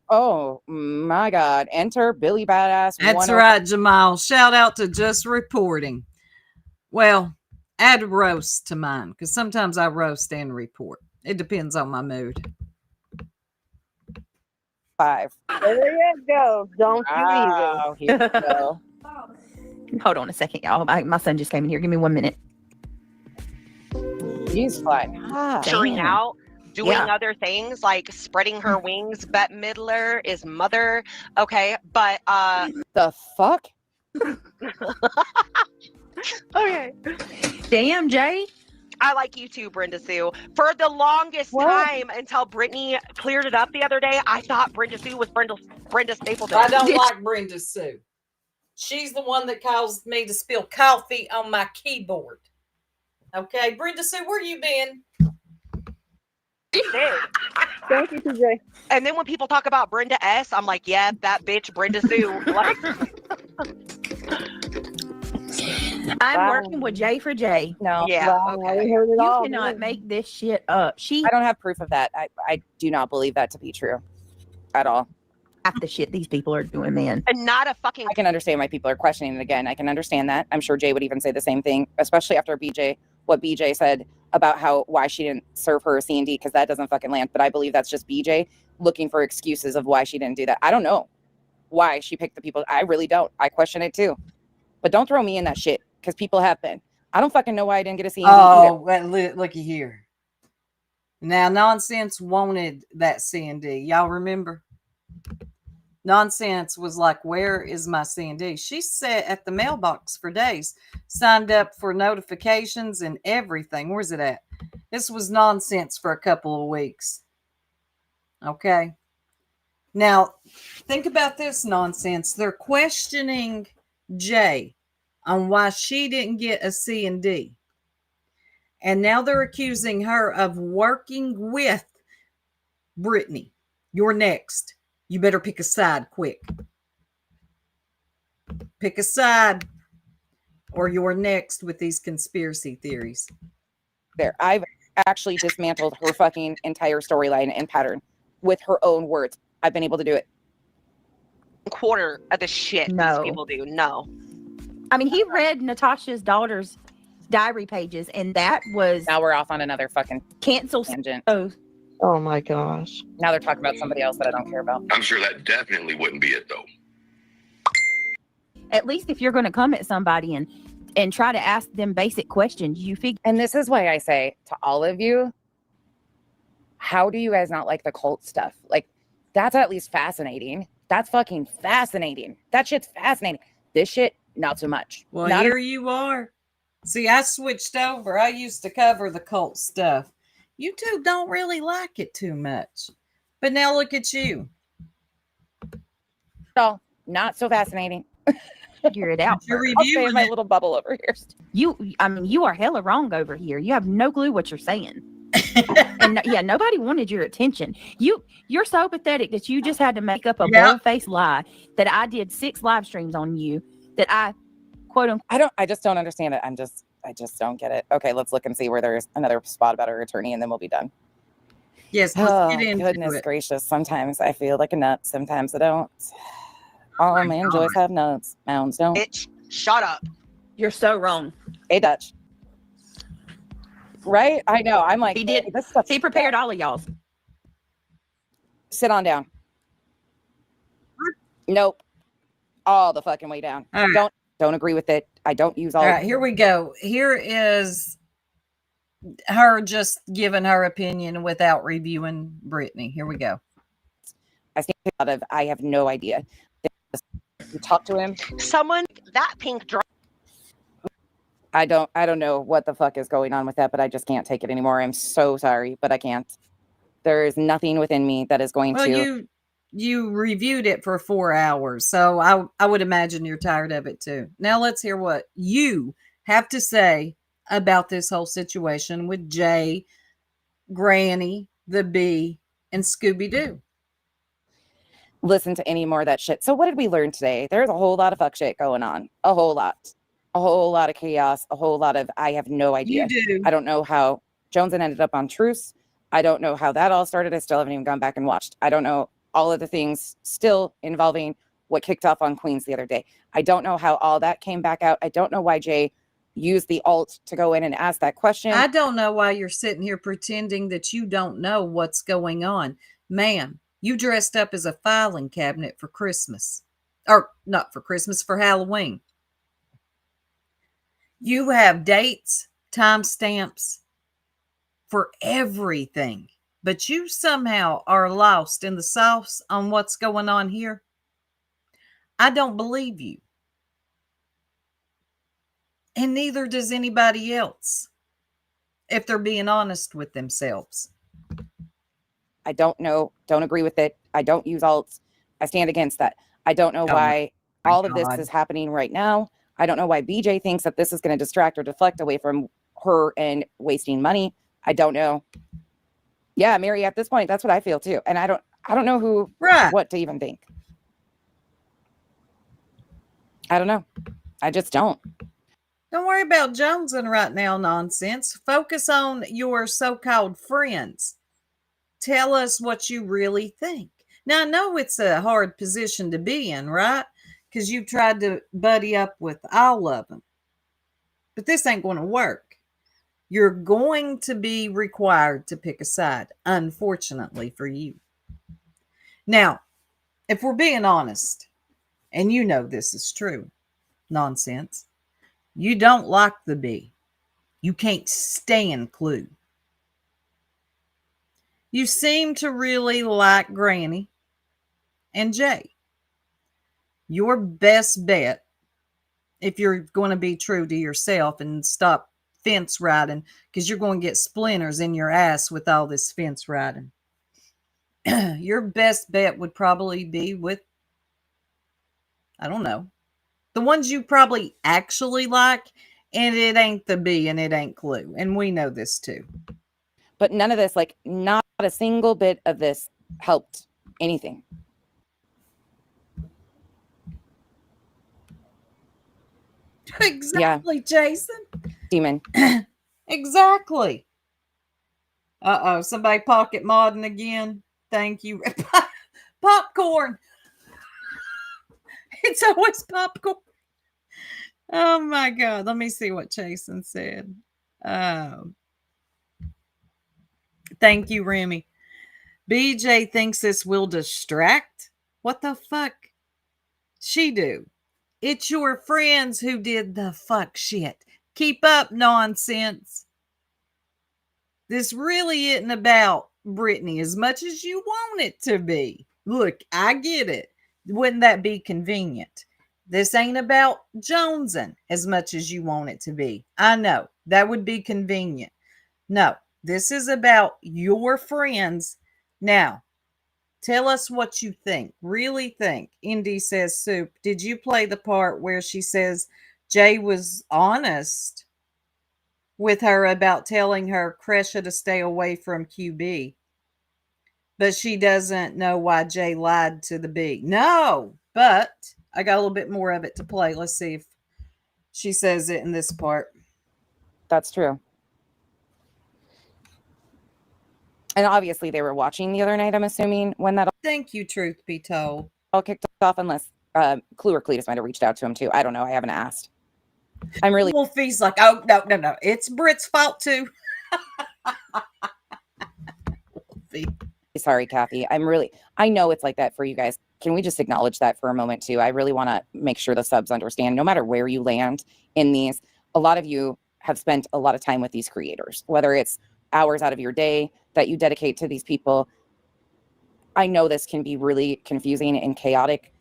Oh my God. Enter Billy Badass. That's right, Jamal. Shout out to Just Reporting. Well, add roast to mine because sometimes I roast and report. It depends on my mood. 5. There you go. Don't you either. Wow, here we go. Hold on a second, y'all. My son just came in here. Give me 1 minute. He's fine. Ah, Venturing Damn. out, doing Yeah. other things like spreading her wings. Bette Midler is mother. Okay, but the fuck? okay. Damn, Jay. I like you too, Brenda Sue. For the longest What? time until Brittany cleared it up the other day, I thought Brenda Sue was Brenda Stapleton. I don't like Brenda Sue. She's the one that caused me to spill coffee on my keyboard. Okay, Brenda Sue, where you been? There. Thank you, TJ. And then when people talk about Brenda S, I'm like, yeah, that bitch, Brenda Sue. Like, I'm Wow. working with Jay for Jay. No. yeah, Wow, okay. we heard it You all. cannot make this shit up. She I don't have proof of that. I do not believe that to be true at all. half the shit these people are doing, man. And not a fucking I can understand why people are questioning it again. I can understand that. I'm sure Jay would even say the same thing, especially after what BJ said about why she didn't serve her a C&D, because that doesn't fucking land. But I believe that's just BJ looking for excuses of why she didn't do that. I don't know why she picked the people. I really don't. I question it too. But don't throw me in that shit, because people have been. I don't fucking know why I didn't get a C&D either. well, looky here. Now, Nonsense wanted that C&D. Y'all remember? Nonsense was like, where is my C&D? She sat at the mailbox for days, signed up for notifications and everything. Where's it at? This was Nonsense for a couple of weeks. Okay. Now, think about this, Nonsense. They're questioning Jay on why she didn't get a C&D. And now they're accusing her of working with Brittany. You're next. You better pick a side quick. Pick a side, or you're next with these conspiracy theories. There, I've actually dismantled her fucking entire storyline and pattern with her own words. I've been able to do it. Quarter of the shit No. these people do. No. I mean, he read Natasha's daughter's diary pages, and that was Now we're off on another fucking cancel. tangent. Oh, Oh my gosh. Now they're talking about somebody else that I don't care about. I'm sure that definitely wouldn't be it, though. at least if you're going to come at somebody and try to ask them basic questions, you figure. And this is why I say to all of you, how do you guys not like the cult stuff? Like, that's at least fascinating. That's fucking fascinating. That shit's fascinating. This shit, not so much. Well, Not here you are. See, I switched over. I used to cover the cult stuff. You two don't really like it too much. But now look at you. at all. Not so fascinating. Figure it out. You're first. I'll stay in reviewing my it. little bubble over here. I mean, you are hella wrong over here. You have no clue what you're saying. And yeah, nobody wanted your attention. You're so pathetic that you just had to make up a Yeah. bold-faced lie that I did 6 live streams on you that I quote unquote. I just don't understand it. I just don't get it. Okay, let's look and see where there's another spot about her attorney and then we'll be done. Yes, let's Oh, get into goodness it. gracious. Sometimes I feel like a nut. Sometimes I don't. All my men God. joys have nuts. Mounds don't. Bitch, shut up. You're so wrong. Hey, Dutch. Right? I know. I'm like, He did. hey, this stuff. He prepared all of y'all. Sit on down. Nope. All the fucking way down. All right. Don't agree with it. I don't use all. All right, here we go. Here is her just giving her opinion without reviewing Brittany. Here we go. I think a lot of. I have no idea. You talk to him. Someone that pink dress. I don't know what the fuck is going on with that, but I just can't take it anymore. I'm so sorry, but I can't. There is nothing within me that is going Well, to. you reviewed it for 4 hours, so I would imagine you're tired of it too. Now let's hear what you have to say about this whole situation with Jay, Granny, the Bee, and Scooby Doo. Listen to any more of that shit. So what did we learn today? There's a whole lot of fuck shit going on. A whole lot of chaos, a whole lot of, I have no idea. You do. I don't know how Joneson ended up on Truce. I don't know how that all started. I still haven't even gone back and watched. I don't know all of the things still involving what kicked off on Queens the other day. I don't know how all that came back out. I don't know why Jay used the alt to go in and ask that question. I don't know why you're sitting here pretending that you don't know what's going on. Ma'am, you dressed up as a filing cabinet for Christmas. Or not for Christmas, for Halloween. You have dates, timestamps for everything, but you somehow are lost in the sauce on what's going on here. I don't believe you. And neither does anybody else, if they're being honest with themselves. I don't know. Don't agree with it. I don't use alts. I stand against that. I don't know Oh, why my all of this God. is happening right now. I don't know why BJ thinks that this is going to distract or deflect away from her and wasting money. I don't know. Yeah, Mary, at this point, that's what I feel too. And I don't know who, Right. what to even think. I don't know. I just don't. Don't worry about Jonesing right now nonsense. Focus on your so-called friends. Tell us what you really think. Now, I know it's a hard position to be in, right? Because you've tried to buddy up with all of them. But this ain't going to work. You're going to be required to pick a side, unfortunately for you. Now, if we're being honest, and you know this is true, nonsense, you don't like the Bee. You can't stand Clue. You seem to really like Granny and Jay. Your best bet, if you're going to be true to yourself and stop fence riding, because you're going to get splinters in your ass with all this fence riding. Your best bet would probably be with, I don't know, the ones you probably actually like, and it ain't the Bee and it ain't Clue. And we know this too. But none of this, like not a single bit of this helped anything. Exactly, Jason. Demon. Exactly. Uh-oh, somebody pocket modding again. Thank you. Popcorn. It's always popcorn. Oh my God. Let me see what Jason said. Thank you, Remy. BJ thinks this will distract. What the fuck? She do. It's your friends who did the fuck shit. Keep up, nonsense. This really isn't about Brittany as much as you want it to be. Look, I get it. Wouldn't that be convenient? This ain't about jonesing as much as you want it to be. I know that would be convenient. No, this is about your friends. Now, tell us what you think. Really think. Indy says, Soup, did you play the part where she says Jay was honest with her about telling her Kresha to stay away from QB, but she doesn't know why Jay lied to the B? No, but I got a little bit more of it to play. Let's see if she says it in this part. That's true. And obviously they were watching the other night, I'm assuming, when that Thank you, truth be told. all kicked off, unless Clue or Cletus might have reached out to him too. I don't know. I haven't asked. I'm really Wolfie's like, oh, no. It's Britt's fault too. Wolfie. sorry, Kathy. I know it's like that for you guys. Can we just acknowledge that for a moment too? I really want to make sure the subs understand, no matter where you land in these, a lot of you have spent a lot of time with these creators, whether it's hours out of your day that you dedicate to these people. I know this can be really confusing and chaotic.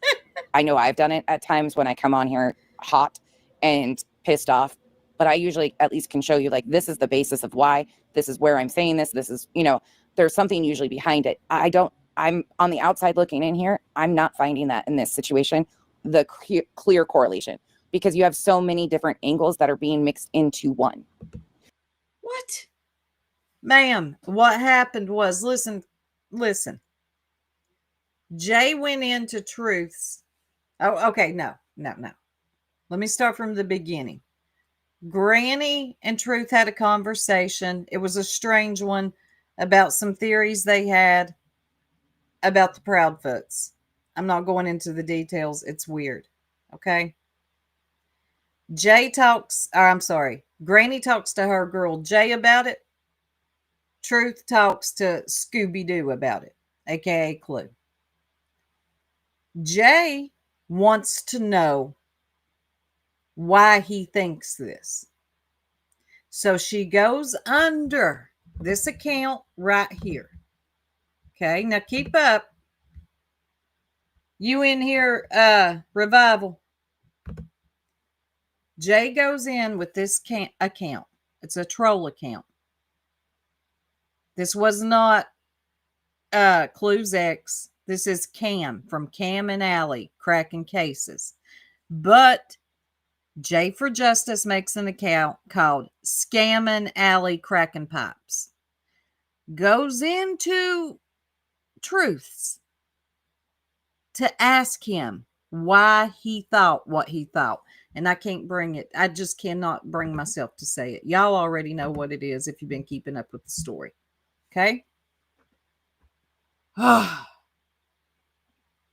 I know I've done it at times when I come on here hot and pissed off, but I usually at least can show you, like, this is the basis of why, this is where I'm saying this. This is, there's something usually behind it. I'm on the outside looking in here. I'm not finding that in this situation, the clear correlation, because you have so many different angles that are being mixed into one. What? Ma'am, what happened was, listen. Jay went into Truth's. Oh, okay. No. Let me start from the beginning. Granny and Truth had a conversation. It was a strange one about some theories they had about the Proudfoots. I'm not going into the details. It's weird. Okay. Granny talks to her girl Jay about it. Truth talks to Scooby-Doo about it, aka Clue. Jay wants to know why he thinks this. So she goes under this account right here. Okay, now keep up. You in here, Revival. Jay goes in with this account. It's a troll account. This was not Clue's ex. This is Cam from Cam and Allie cracking cases. But Jay for Justice makes an account called Scamming Allie Cracking Pipes. Goes into Truth's to ask him why he thought what he thought. And I can't bring it. I just cannot bring myself to say it. Y'all already know what it is if you've been keeping up with the story. Okay?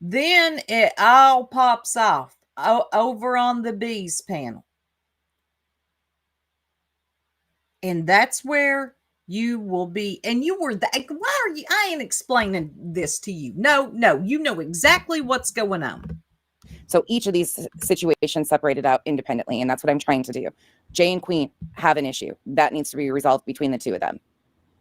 Then it all pops off over on the Bees panel. And that's where you will be. And you were that. Why are you? I ain't explaining this to you. No, you know exactly what's going on. So each of these situations separated out independently. And that's what I'm trying to do. Jay and Queen have an issue that needs to be resolved between the two of them.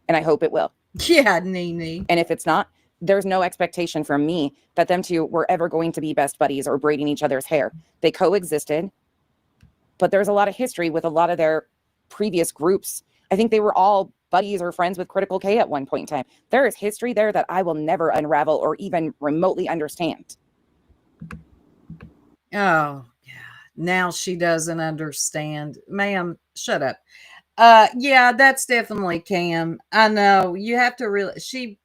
And I hope it will. Yeah, Nene. And if it's not, there's no expectation from me that them two were ever going to be best buddies or braiding each other's hair. They coexisted, but there's a lot of history with a lot of their previous groups. I think they were all buddies or friends with Critical K at one point in time. There is history there that I will never unravel or even remotely understand. Oh, God. Now she doesn't understand. Ma'am, shut up. Yeah, that's definitely Cam. I know. You have to really, she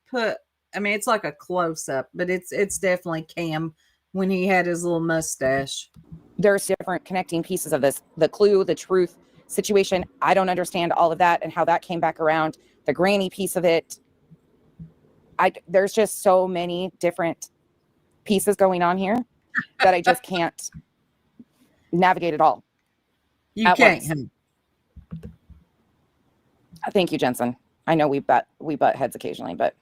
put, I mean, it's like a close-up, but it's definitely Cam when he had his little mustache. There's different connecting pieces of this. The Clue, the Truth situation. I don't understand all of that and how that came back around. the granny piece of it. There's just so many different pieces going on here that I just can't navigate it all. You at can't. once. Thank you, Jensen. I know we butt heads occasionally, but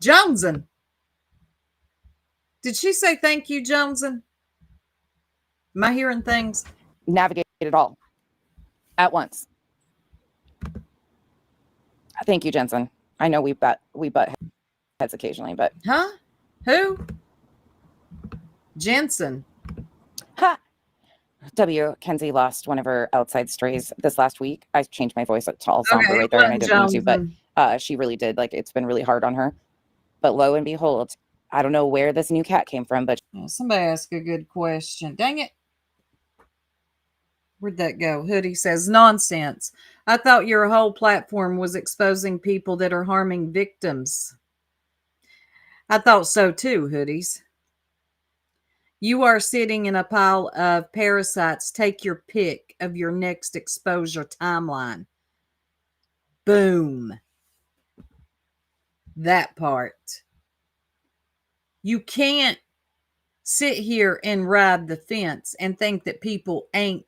Joneson. Did she say thank you, Joneson? Am I hearing things? navigate it all at once. Thank you, Jensen. I know we butt heads occasionally, but Huh? Who? Jensen. ha. Kenzie lost one of her outside strays this last week. I changed my voice to all somber right there, and I didn't mean to, but she really did. Like, it's been really hard on her. But lo and behold, I don't know where this new cat came from, but Somebody asked a good question. Dang it. Where'd that go? Hoodie says, nonsense. I thought your whole platform was exposing people that are harming victims. I thought so too, Hoodies. You are sitting in a pile of parasites. Take your pick of your next exposure timeline. Boom. That part. You can't sit here and ride the fence and think that people ain't,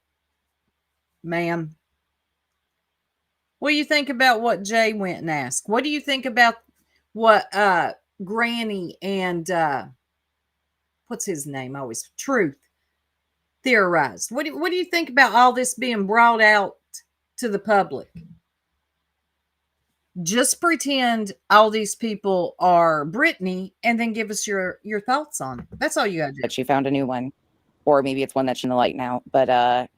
ma'am. What do you think about what Jay went and asked? What do you think about what Granny and what's his name? Always Truth theorized. What do you think about all this being brought out to the public? Just pretend all these people are Brittany and then give us your thoughts on it. That's all you got to do. that she found a new one, or maybe it's one that's in the light now. But I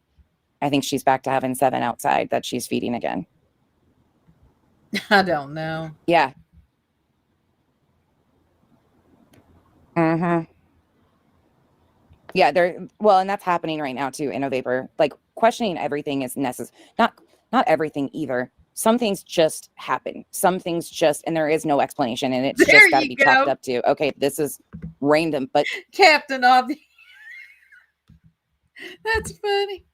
think she's back to having 7 outside that she's feeding again. I don't know. Yeah. Mm-hmm. Yeah, and that's happening right now too. InnoVapor, like, questioning everything is necessary. Not everything either. Some things just happen. Some things just, and there is no explanation, and it's There just got to you be chalked go. up to, okay, this is random, but Captain Obvious. That's funny.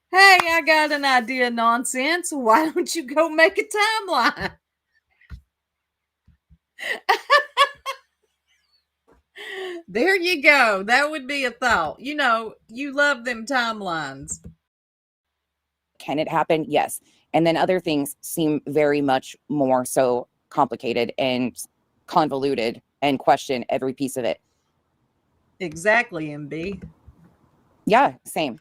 Hey, I got an idea, nonsense. Why don't you go make a timeline? There you go. That would be a thought. You know, you love them timelines. can it happen? Yes. And then other things seem very much more so complicated and convoluted and question every piece of it. Exactly, MB. Yeah, same.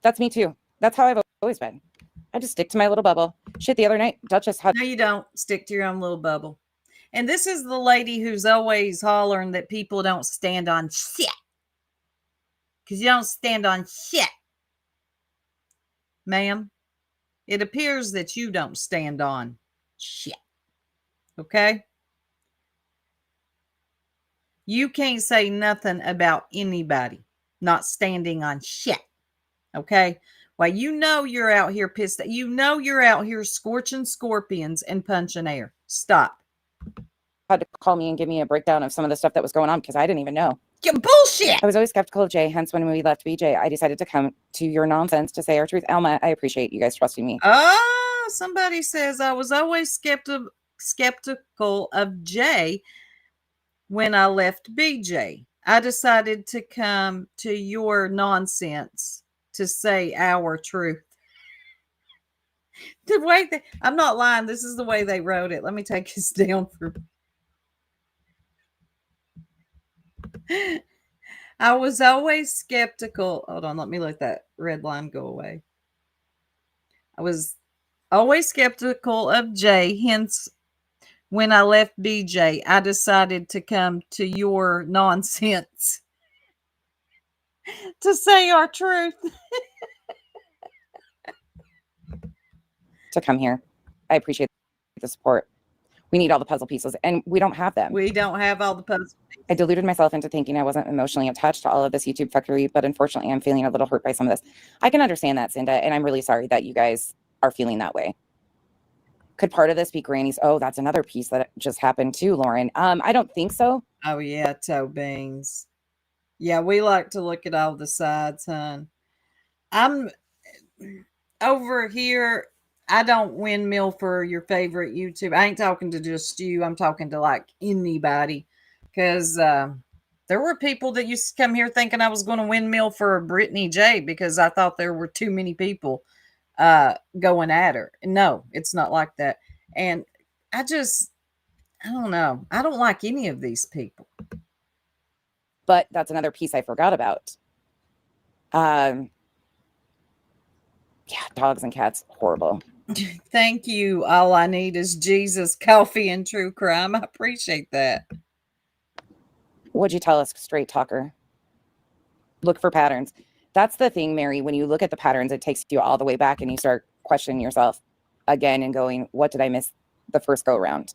That's me too. That's how I've always been. I just stick to my little bubble. Shit, the other night, Duchess had No, you don't. Stick to your own little bubble. And this is the lady who's always hollering that people don't stand on shit. Because you don't stand on shit. Ma'am, it appears that you don't stand on shit. Okay? You can't say nothing about anybody not standing on shit. Okay? Well, you know you're out here pissed. You know you're out here scorching scorpions and punching air. Stop. to call me and give me a breakdown of some of the stuff that was going on because I didn't even know. You bullshit. I was always skeptical of Jay. Hence, when we left BJ, I decided to come to your nonsense to say our truth. Alma, I appreciate you guys trusting me. Oh, somebody says I was always skeptical of Jay when I left BJ. I decided to come to your nonsense to say our truth. The way I'm not lying. This is the way they wrote it. Let me take this down for. I was always skeptical. Hold on, let me let that red line go away. I was always skeptical of Jay. Hence, when I left BJ, I decided to come to your nonsense to say our truth. To come here. I appreciate the support. We need all the puzzle pieces, and we don't have them. We don't have all the puzzle pieces. I deluded myself into thinking I wasn't emotionally attached to all of this YouTube fuckery, but unfortunately, I'm feeling a little hurt by some of this. I can understand that, Cinda, and I'm really sorry that you guys are feeling that way. Could part of this be Granny's? Oh, that's another piece that just happened too, Lauren. I don't think so. Oh, yeah, toe beans. Yeah, we like to look at all the sides, hon. I'm over here. I don't windmill for your favorite YouTube. I ain't talking to just you. I'm talking to like anybody, because there were people that used to come here thinking I was going to windmill for Brittany J because I thought there were too many people going at her. No, it's not like that. And I don't know. I don't like any of these people. But that's another piece I forgot about. Yeah, dogs and cats, horrible. Thank you. All I need is Jesus, coffee, and true crime. I appreciate that. What'd you tell us, straight talker? Look for patterns. That's the thing, Mary. When you look at the patterns, it takes you all the way back and you start questioning yourself again and going, what did I miss the first go around?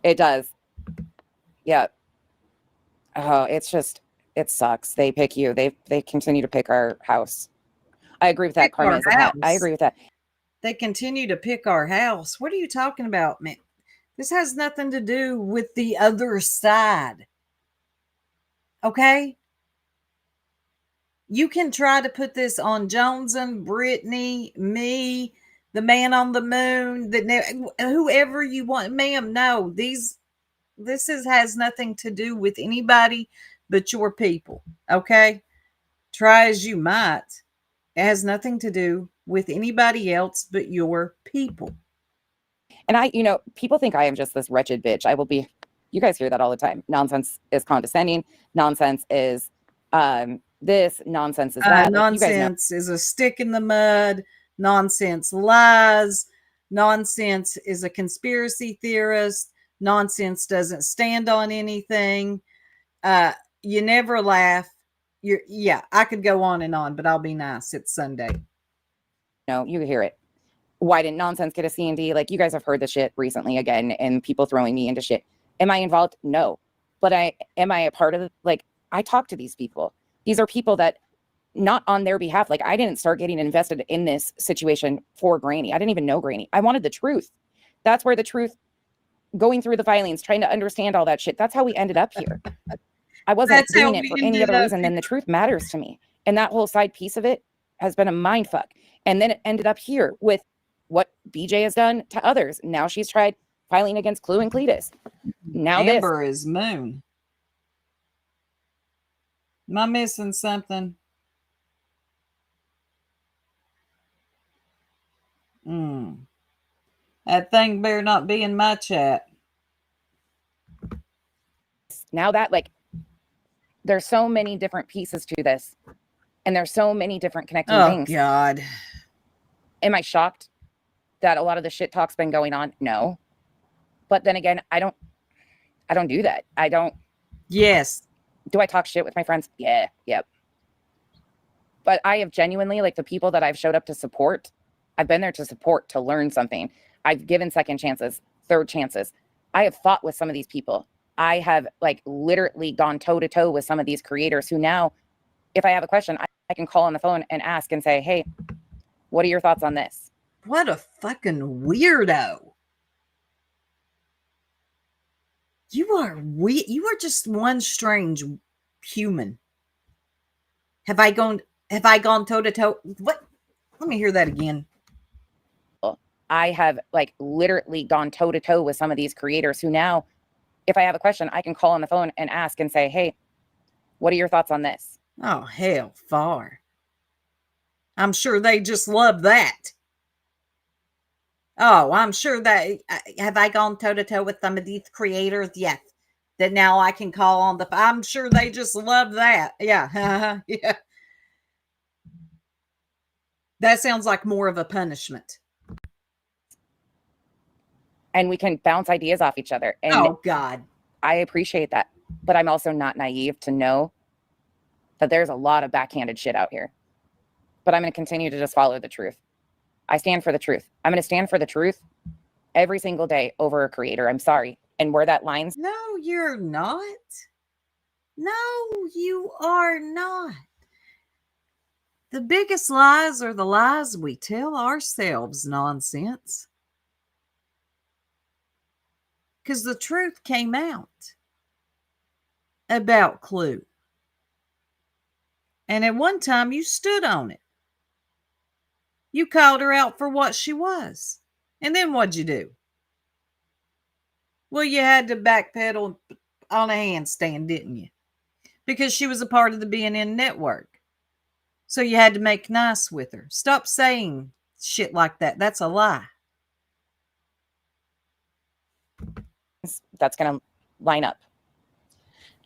It does. Yeah. Oh, it's just, it sucks. They pick you. They continue to pick our house. I agree with that. Karma is a cat. I agree with that. They continue to pick our house. What are you talking about, man? This has nothing to do with the other side. Okay? You can try to put this on Joneson, Brittany, me, the man on the moon, whoever you want. Ma'am, no, this has nothing to do with anybody but your people. Okay? Try as you might. It has nothing to do with anybody else but your people. And people think I am just this wretched bitch. You guys hear that all the time. Nonsense is condescending. Nonsense is this. Nonsense is that. Nonsense is a stick in the mud. Nonsense lies. Nonsense is a conspiracy theorist. Nonsense doesn't stand on anything. You never laugh. I could go on and on, but I'll be nice. It's Sunday. No, you hear it. Why didn't Nonsense get a C&D? Like, you guys have heard the shit recently again, and people throwing me into shit. Am I involved? No. But am I a part of it? Like, I talk to these people. These are people that, not on their behalf. Like, I didn't start getting invested in this situation for Granny. I didn't even know Granny. I wanted the truth. That's where the truth, going through the filings, trying to understand all that shit. That's how we ended up here. I wasn't doing it for any other reason than the truth matters to me. And that whole side piece of it has been a mind fuck. And then it ended up here with what BJ has done to others. Now she's tried filing against Clue and Cletus. Now Amber is Moon. Am I missing something? That thing better not be in my chat. Now that, like, there's so many different pieces to this. And there's so many different connecting things. Oh, God. Am I shocked that a lot of the shit talk's been going on? No. But then again, I don't do that. Yes. Do I talk shit with my friends? Yeah. Yep. But I have genuinely, like, the people that I've showed up to support, I've been there to support, to learn something. I've given second chances, third chances. I have fought with some of these people. I have, like, literally gone toe to toe with some of these creators who now, if I have a question, I can call on the phone and ask and say, hey, what are your thoughts on this? What a fucking weirdo. You are just one strange human. Have I gone toe to toe? What? Let me hear that again. I have, like, literally gone toe to toe with some of these creators who now, if I have a question, I can call on the phone and ask and say, hey, what are your thoughts on this? Oh, hell, far. I'm sure they just love that. Oh, I'm sure that, have I gone toe to toe with some of these creators? Yes. That now I can call on I'm sure they just love that. Yeah. Yeah. That sounds like more of a punishment. And we can bounce ideas off each other. And oh, God. I appreciate that. But I'm also not naive to know that there's a lot of backhanded shit out here. But I'm going to continue to just follow the truth. I stand for the truth. I'm going to stand for the truth every single day over a creator. I'm sorry. And where that line's... No, you're not. No, you are not. The biggest lies are the lies we tell ourselves, Nonsense. Because the truth came out about Clue. And at one time you stood on it. You called her out for what she was. And then what'd you do? Well, you had to backpedal on a handstand, didn't you? Because she was a part of the BNN network. So you had to make nice with her. Stop saying shit like that. That's a lie. That's going to line up.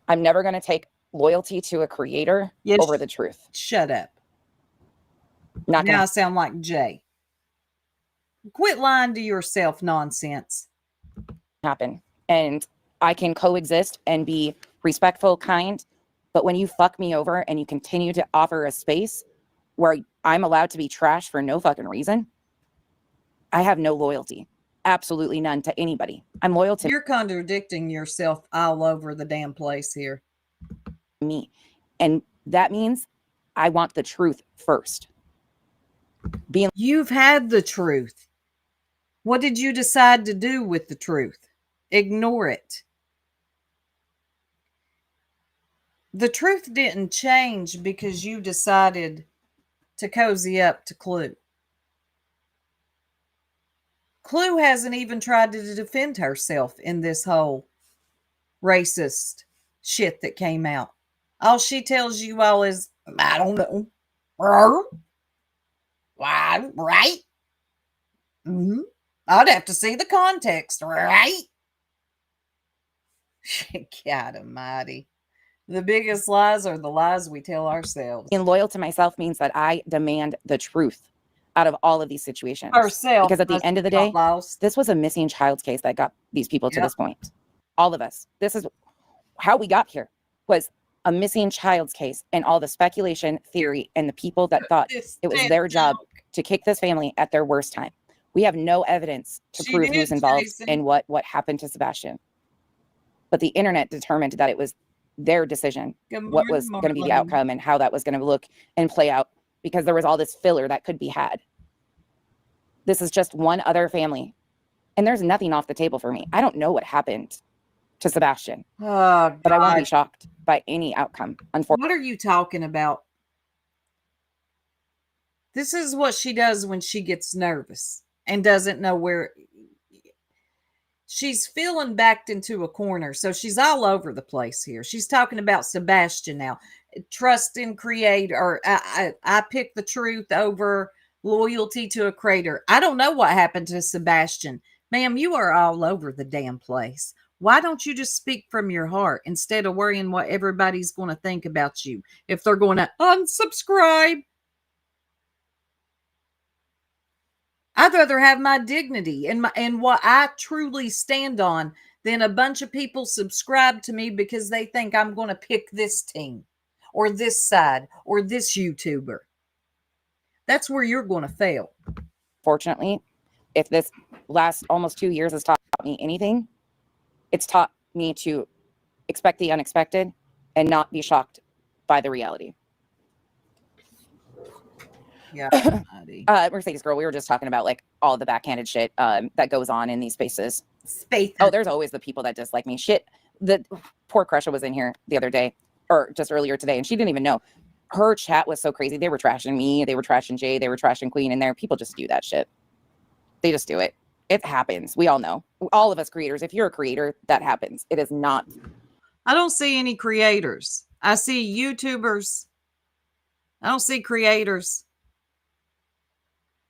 I'm never going to take loyalty to a creator Yes. over the truth. Shut up. Not Now I going sound like Jay. Quit lying to yourself, nonsense. to happen. And I can coexist and be respectful, kind. But when you fuck me over and you continue to offer a space where I'm allowed to be trash for no fucking reason, I have no loyalty. Absolutely none to anybody. I'm loyal to You're contradicting yourself all over the damn place here. me. And that means I want the truth first. You've had the truth. What did you decide to do with the truth? Ignore it. The truth didn't change because you decided to cozy up to Clue. Clue hasn't even tried to defend herself in this whole racist shit that came out. All she tells you all is, I don't know. Why, right? Mm-hmm. I'd have to see the context, right? God almighty. The biggest lies are the lies we tell ourselves. Being loyal to myself means that I demand the truth out of all of these situations. Ourselves. Because at the end of the day, lost. this was a missing child's case that got these people to Yep. this point. All of us. This is how we got here, was a missing child's case, and all the speculation, theory, and the people that thought it was their job to kick this family at their worst time. We have no evidence to She prove did, who's involved Jason. and what happened to Sebastian. But the internet determined that it was their decision, Good what morning, was going to be the Marlene. outcome and how that was going to look and play out, because there was all this filler that could be had. This is just one other family, and there's nothing off the table for me. I don't know what happened to Sebastian, Oh, but I won't be God. shocked by any outcome, unfortunately. What are you talking about? This is what she does when she gets nervous and doesn't know where. She's feeling backed into a corner. So she's all over the place here. She's talking about Sebastian now. Trust in creator. Or I pick the truth over loyalty to a creator. I don't know what happened to Sebastian. Ma'am, you are all over the damn place. Why don't you just speak from your heart instead of worrying what everybody's going to think about you if they're going to unsubscribe? I'd rather have my dignity and what I truly stand on than a bunch of people subscribe to me because they think I'm going to pick this team or this side or this YouTuber. That's where you're going to fail. Fortunately, if this last almost 2 years has taught me anything, it's taught me to expect the unexpected and not be shocked by the reality. Yeah. Mercedes girl, we were just talking about like all the backhanded shit that goes on in these spaces. Space. Oh, there's always the people that dislike me. Shit. The poor Crusher was in here the other day, or just earlier today, and she didn't even know. Her chat was so crazy. They were trashing me, they were trashing Jay, they were trashing Queen in there. People just do that shit. They just do it. It happens. We all know. All of us creators, if you're a creator, that happens. It is not. I don't see any creators. I see YouTubers. I don't see creators.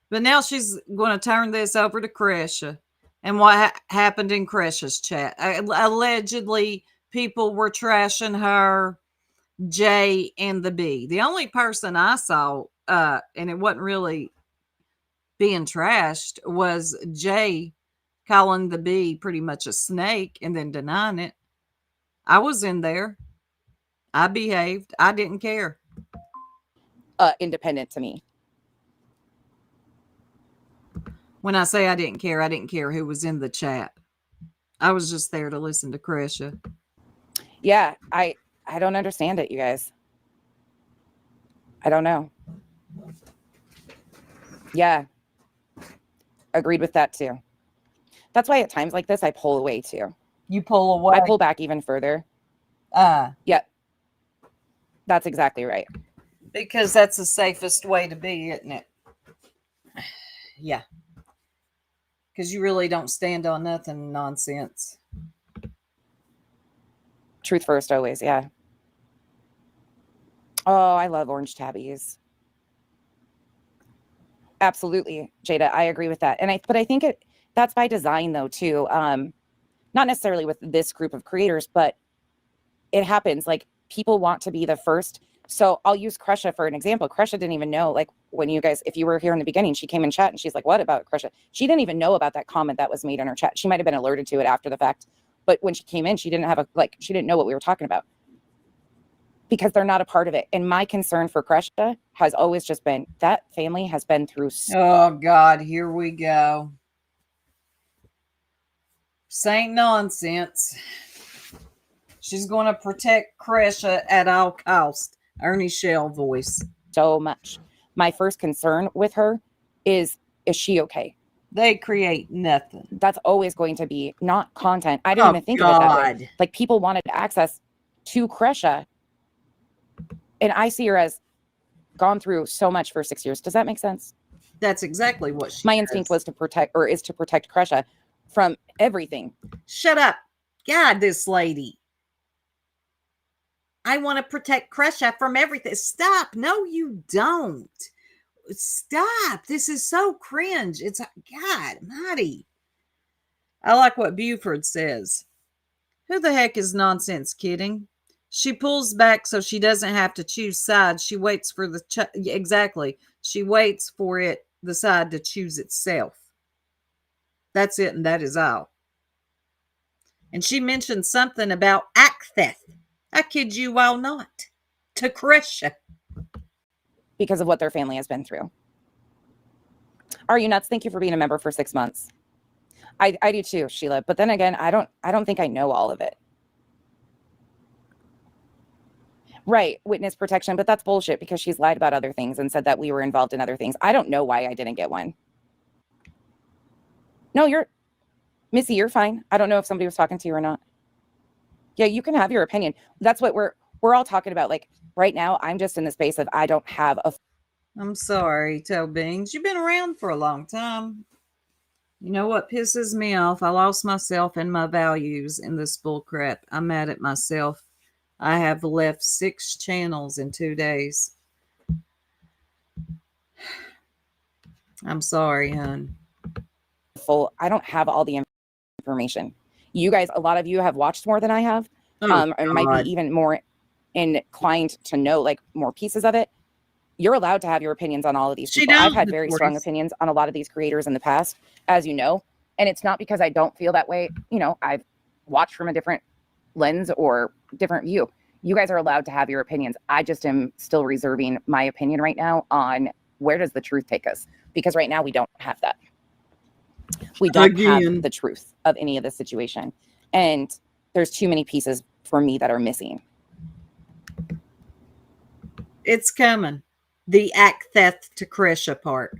But now she's going to turn this over to Kresha and what happened in Kresha's chat. Allegedly, people were trashing her, Jay, and the Bee. The only person I saw, and it wasn't really being trashed, was Jay calling the Bee pretty much a snake and then denying it. I was in there. I behaved. I didn't care. Independent to me. When I say I didn't care who was in the chat. I was just there to listen to Kresha. Yeah, I don't understand it, you guys. I don't know. Yeah. Agreed with that too. That's why at times like this, I pull away too. You pull away. I pull back even further. Yep. That's exactly right. Because that's the safest way to be, isn't it? yeah. Because you really don't stand on nothing nonsense. Truth first, always. Yeah. Oh, I love orange tabbies. Absolutely, Jada. I agree with that. But I think that's by design though, too. Not necessarily with this group of creators, but it happens. Like, people want to be the first. So I'll use Kresha for an example. Kresha didn't even know, like, when you guys, if you were here in the beginning, she came in chat and she's like, what about Kresha? She didn't even know about that comment that was made in her chat. She might have been alerted to it after the fact. But when she came in, she didn't have she didn't know what we were talking about because they're not a part of it. And my concern for Kresha has always just been that family has been through. Oh, God, here we go. Saint nonsense. She's going to protect Kresha at all cost. Ernie Shell voice. So much. My first concern with her is she okay? They create nothing. That's always going to be not content. I didn't even think of it that way. Like, people wanted access to Kresha, and I see her as gone through so much for 6 years. Does that make sense? That's exactly what my instinct was to protect, or is to protect Kresha from everything. Shut up. God, this lady. I want to protect Kresha from everything. Stop. No, you don't. Stop. This is so cringe. It's, God, Marty. I like what Buford says. Who the heck is nonsense kidding? She pulls back so she doesn't have to choose sides. She waits for exactly. She waits for the side to choose itself. That's it, and that is all. And she mentioned something about Aktheth. I kid you all not. To Kresha. Because of what their family has been through. Are you nuts? Thank you for being a member for 6 months. I do too, Sheila. But then again, I don't think I know all of it. Right, witness protection, but that's bullshit because she's lied about other things and said that we were involved in other things. I don't know why I didn't get one. No, Missy, you're fine. I don't know if somebody was talking to you or not. Yeah, you can have your opinion. That's what we're all talking about. Like, right now, I'm just in the space of I don't have a. I'm sorry, Toe Beans. You've been around for a long time. You know what pisses me off? I lost myself and my values in this bull crap. I'm mad at myself. I have left 6 channels in 2 days. I'm sorry, hon. I don't have all the information. You guys, a lot of you have watched more than I have. And might be even more inclined to know like more pieces of it. You're allowed to have your opinions on all of these people. I've had very strong opinions on a lot of these creators in the past, as you know. And it's not because I don't feel that way. You know, I've watched from a different lens or different view. You guys are allowed to have your opinions. I just am still reserving my opinion right now on where does the truth take us? Because right now we don't have that. We don't have the truth of any of the situation. And there's too many pieces for me that are missing. It's coming. The Aktheth to Kresha part.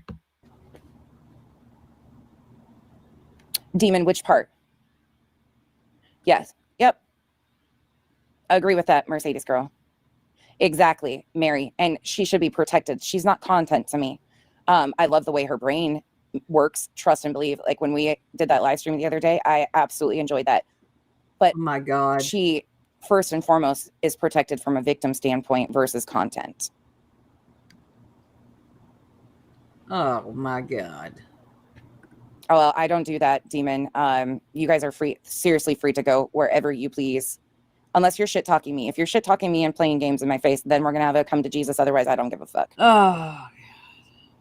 Demon, which part? Yes. Yep. Agree with that, Mercedes girl. Exactly, Mary. And she should be protected. She's not content to me. I love the way her brain works. Trust and believe. Like when we did that live stream the other day, I absolutely enjoyed that. But oh my God, she first and foremost is protected from a victim standpoint versus content. Oh my God. Oh, well, I don't do that, Demon. You guys are seriously free to go wherever you please. Unless you're shit talking me. If you're shit talking me and playing games in my face, then we're gonna have a come to Jesus. Otherwise, I don't give a fuck. Oh,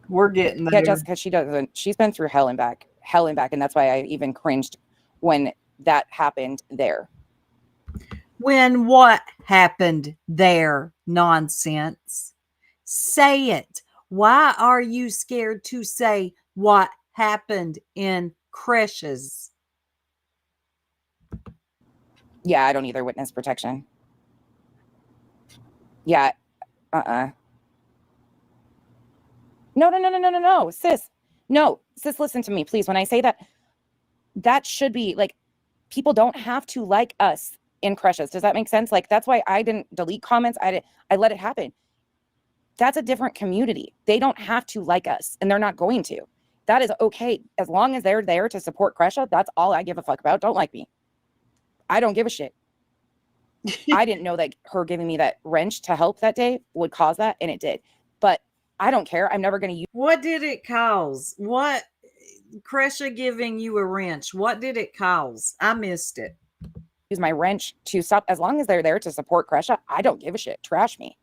we're getting there. Yeah, Jessica, she's been through hell and back, and that's why I even cringed when that happened there. When what happened there? Nonsense. Say it. Why are you scared to say what happened in Kresha's? Yeah, I don't either. Witness protection. Yeah. No, sis. No, sis, listen to me, please. When I say that, that should be like, people don't have to like us in Kresha's. Does that make sense? Like, that's why I didn't delete comments. I let it happen. That's a different community. They don't have to like us, and they're not going to. That is okay. As long as they're there to support Kresha, that's all I give a fuck about. Don't like me. I don't give a shit. I didn't know that her giving me that wrench to help that day would cause that, and it did. But I don't care. I'm never going to use. What did it cause? What Kresha giving you a wrench? What did it cause? I missed it. Use my wrench to stop. As long as they're there to support Kresha, I don't give a shit. Trash me.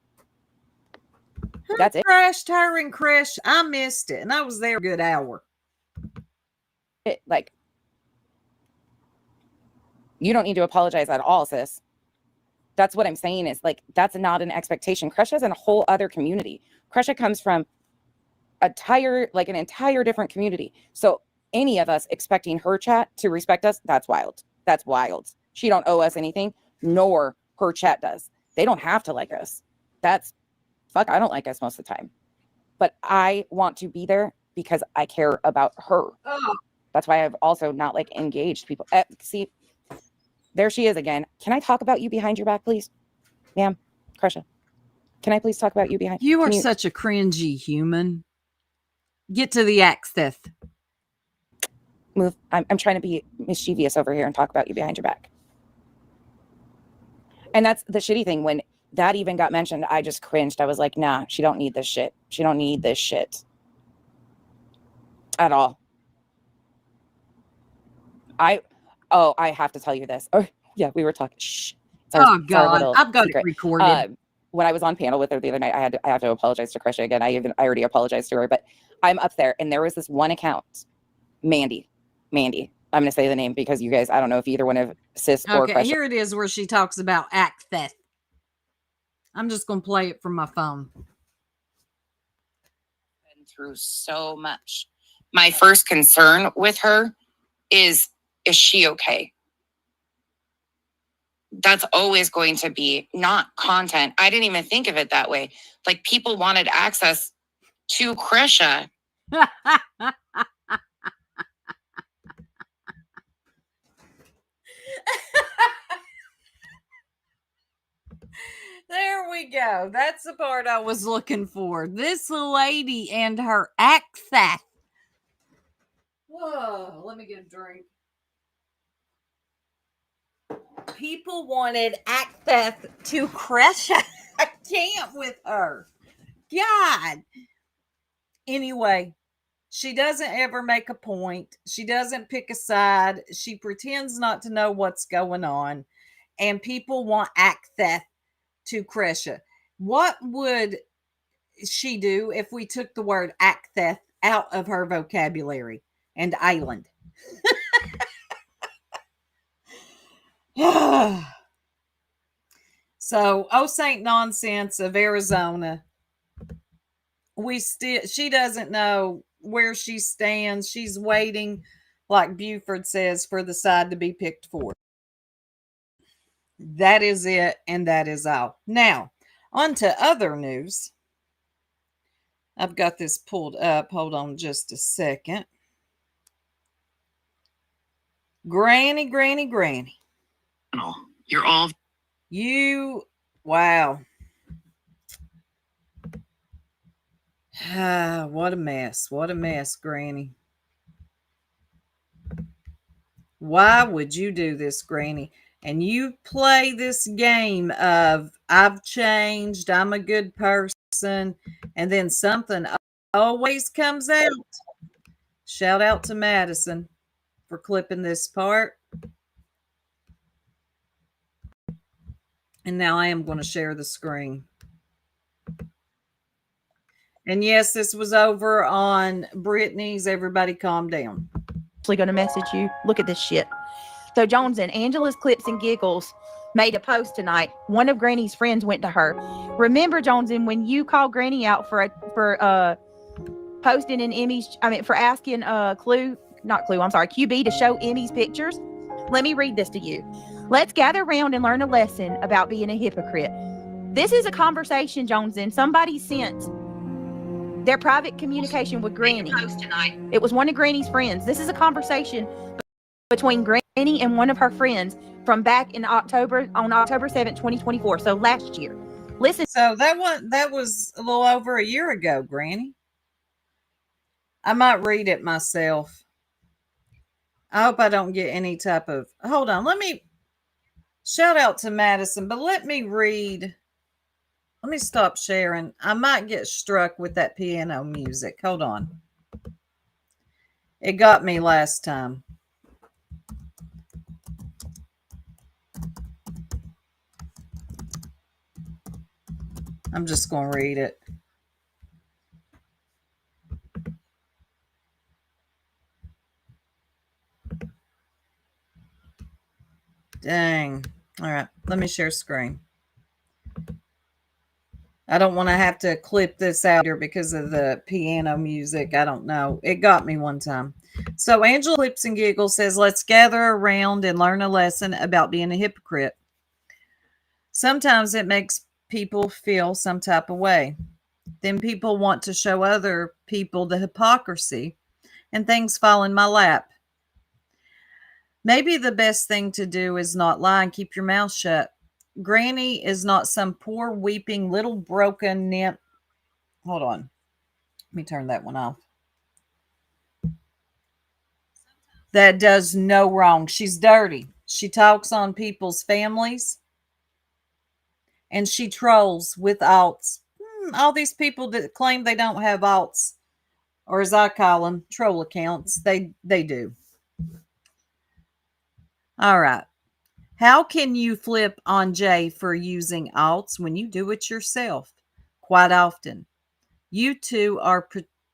That's it. Crashed her and Kresh. I missed it, and I was there a good hour. Like, you don't need to apologize at all, sis. That's what I'm saying is, like, that's not an expectation. Kresha's in a whole other community. Kresha comes from an entire different community. So any of us expecting her chat to respect us, that's wild. That's wild. She don't owe us anything, nor her chat does. They don't have to like us. That's fuck. I don't like us most of the time, but I want to be there because I care about her. Oh. That's why I've also not like engaged people. See, there she is again. Can I talk about you behind your back, please? Ma'am, Kresha. Can I please talk about you behind? You are such a cringy human. Get to the access. Move. I'm trying to be mischievous over here and talk about you behind your back. And that's the shitty thing. When that even got mentioned, I just cringed. I was like, nah, she don't need this shit. She don't need this shit at all. I have to tell you this. Oh, yeah, we were talking. Shh. God, I've got it recorded. When I was on panel with her the other night, I have to apologize to Kresha again. I already apologized to her, but I'm up there, and there was this one account, Mandy. I'm going to say the name because you guys, I don't know if either one of sis or Kresha. Here it is where she talks about access. I'm just going to play it from my phone. Been through so much. My first concern with her is she okay? That's always going to be not content. I didn't even think of it that way. Like, people wanted access to Kresha. There we go. That's the part I was looking for. This lady and her access. Whoa, let me get a drink. People wanted access to Kresha. I can't with her. God. Anyway, she doesn't ever make a point. She doesn't pick a side. She pretends not to know what's going on. And people want access to Kresha. What would she do if we took the word access out of her vocabulary and island? So, oh Saint Nonsense of Arizona. She doesn't know where she stands. She's waiting, like Buford says, for the side to be picked for. That is it, and that is all. Now, on to other news. I've got this pulled up. Hold on just a second. Granny. You're all... Wow. What a mess. What a mess, Granny. Why would you do this, Granny? And you play this game of I've changed, I'm a good person, and then something always comes out. Shout out to Madison for clipping this part. And now I am going to share the screen. And yes, this was over on Brittany's. Everybody calm down. Actually going to message you. Look at this shit. So Jones and Angela's Clips and Giggles made a post tonight. One of Granny's friends went to her. Remember, Jones, and when you called Granny out for posting in Emmy's, for asking QB to show Emmy's pictures. Let me read this to you. Let's gather around and learn a lesson about being a hypocrite. This is a conversation, Jones, and somebody sent their private communication with Granny. It was one of Granny's friends. This is a conversation between Granny and one of her friends from back in October 7th, 2024. So last year. Listen. So that was a little over a year ago, Granny. I might read it myself. I hope I don't get any type of. Hold on. Let me shout out to Madison, but let me read. Let me stop sharing. I might get struck with that piano music. Hold on. It got me last time. I'm just going to read it. Dang. All right. Let me share screen. I don't want to have to clip this out here because of the piano music. I don't know. It got me one time. So Angela Clips and Giggles says, let's gather around and learn a lesson about being a hypocrite. Sometimes it makes people feel some type of way. Then people want to show other people the hypocrisy, and things fall in my lap. Maybe the best thing to do is not lie and keep your mouth shut. Granny is not some poor, weeping, little broken nymph. Hold on. Let me turn that one off. That does no wrong. She's dirty. She talks on people's families. And she trolls with alts. All these people that claim they don't have alts, or as I call them, troll accounts, they do. All right. How can you flip on Jay for using alts when you do it yourself? Quite often. You two are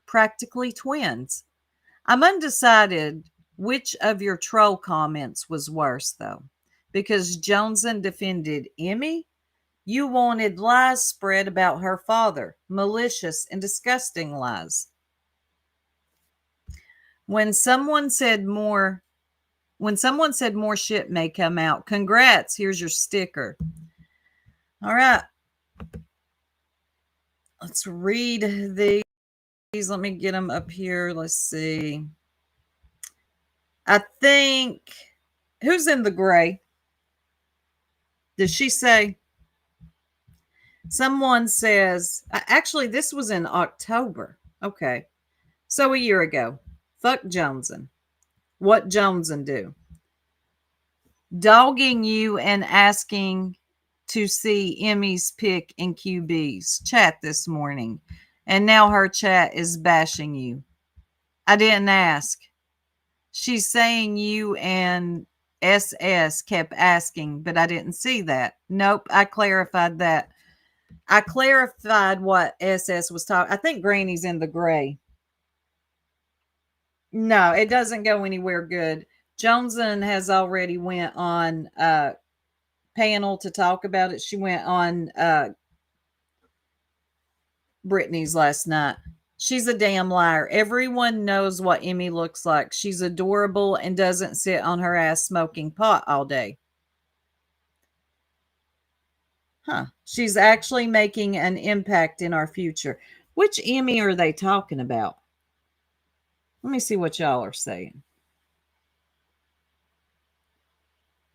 practically twins. I'm undecided which of your troll comments was worse, though, because Joneson defended Emmy. You wanted lies spread about her father, malicious and disgusting lies. When someone said more shit may come out, congrats, here's your sticker. All right. Let's read these. Let me get them up here. Let's see. I think, who's in the gray? Did she say? Someone says, actually, this was in October. Okay. So a year ago. Fuck Joneson. What Joneson do? Dogging you and asking to see Emmy's pick in QB's chat this morning. And now her chat is bashing you. I didn't ask. She's saying you and SS kept asking, but I didn't see that. Nope, I clarified that. I clarified what SS was talking. I think Granny's in the gray. No, it doesn't go anywhere good. Joneson has already went on panel to talk about it. She went on Brittany's last night. She's a damn liar. Everyone knows what Emmy looks like. She's adorable and doesn't sit on her ass smoking pot all day. Huh. She's actually making an impact in our future. Which Emmy are they talking about? Let me see what y'all are saying.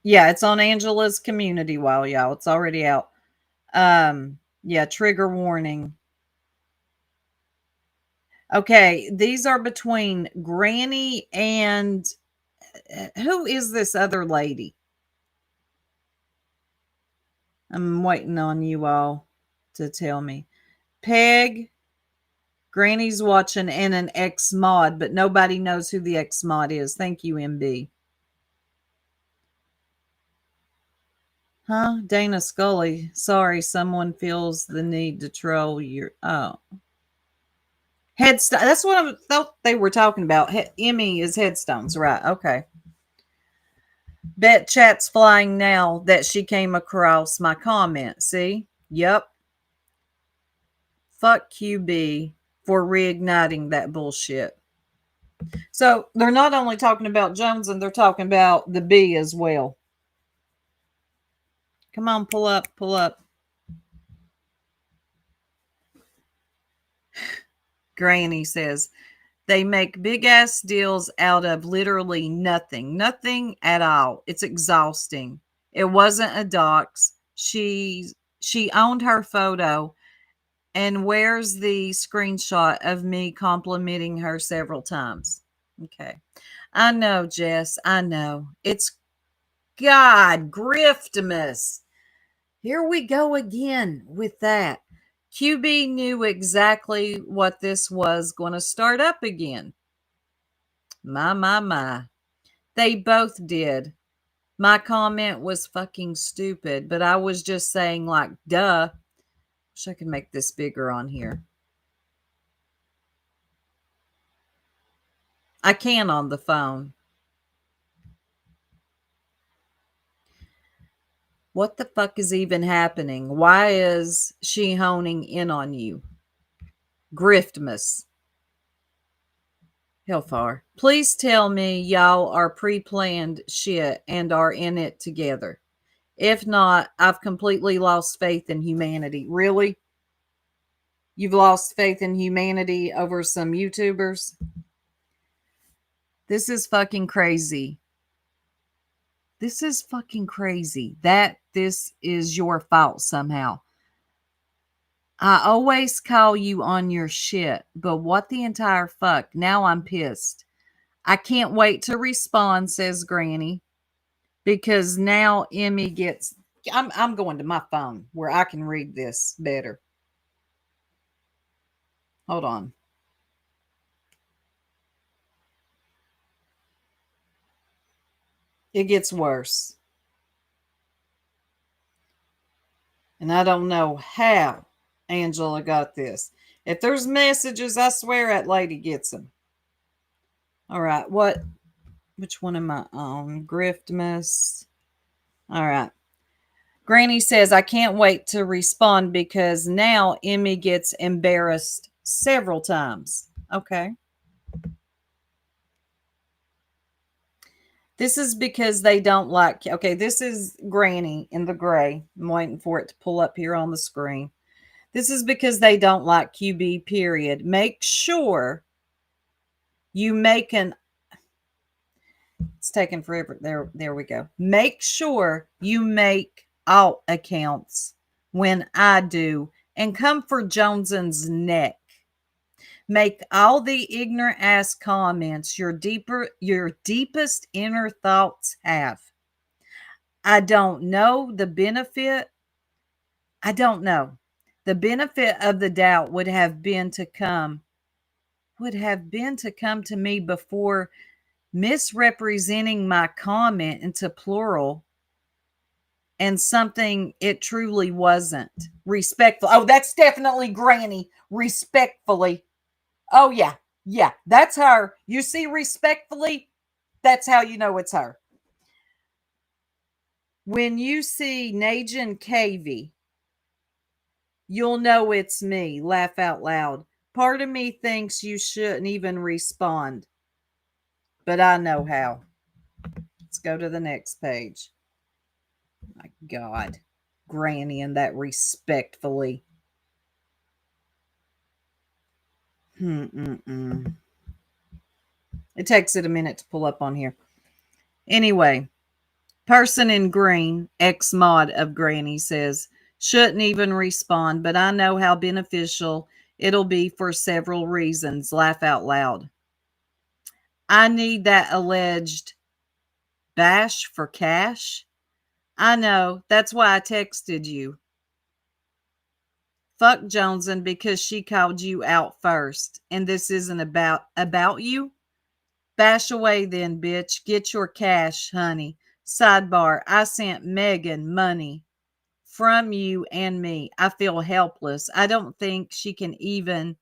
Yeah, it's on Angela's community wall, y'all. It's already out. Yeah, trigger warning. Okay, these are between Granny and who is this other lady? I'm waiting on you all to tell me. Peg, Granny's watching, and an ex-mod, but nobody knows who the ex-mod is. Thank you, MB. Huh? Dana Scully. Sorry, someone feels the need to troll your... Oh. Headstone. That's what I thought they were talking about. Emmy is headstones, right? Okay. Bet chat's flying now that she came across my comment. See? Yep. Fuck QB for reigniting that bullshit. So they're not only talking about Jones, and they're talking about the B as well. Come on, pull up, pull up. Granny says, they make big ass deals out of literally nothing. Nothing at all. It's exhausting. It wasn't a dox. She owned her photo And where's the screenshot of me complimenting her several times? Okay. I know, Jess. I know. It's God, Griftmas. Here we go again with that. QB knew exactly what this was going to start up again. My. They both did. My comment was fucking stupid, but I was just saying, like, duh. Wish I could make this bigger on here. I can on the phone. What the fuck is even happening? Why is she honing in on you? Griftmas. Hellfire. Please tell me y'all are pre-planned shit and are in it together. If not, I've completely lost faith in humanity. Really? You've lost faith in humanity over some YouTubers? This is fucking crazy. This is fucking crazy that this is your fault somehow. I always call you on your shit, but what the entire fuck? Now I'm pissed. I can't wait to respond, says Granny, because now Emmy gets... I'm going to my phone where I can read this better. Hold on. It gets worse. And I don't know how Angela got this. If there's messages, I swear that lady gets them. All right. Which one am I on? Griftmas. All right. Granny says, I can't wait to respond because now Emmy gets embarrassed several times. Okay. This is because they don't like... Okay, this is Granny in the gray. I'm waiting for it to pull up here on the screen. This is because they don't like QB, period. Make sure you make an... It's taking forever. There we go. Make sure you make alt accounts when I do and come for Joneson's neck. Make all the ignorant ass comments your deepest inner thoughts have. I don't know the benefit. I don't know. The benefit of the doubt would have been to come to me before misrepresenting my comment into plural and something it truly wasn't. Respectful. Oh, that's definitely Granny. Respectfully. Oh, yeah. Yeah, that's her. You see, respectfully, that's how you know it's her. When you see Najin Cavey, you'll know it's me. Laugh out loud. Part of me thinks you shouldn't even respond, but I know how. Let's go to the next page. My God. Granny and that respectfully. It takes it a minute to pull up on here. Anyway, person in green, ex-mod of Granny says, shouldn't even respond, but I know how beneficial it'll be for several reasons. Laugh out loud. I need that alleged bash for cash. I know. That's why I texted you. Fuck Joneson because she called you out first. And this isn't about you. Bash away then, bitch. Get your cash, honey. Sidebar. I sent Megan money from you and me. I feel helpless. I don't think she can even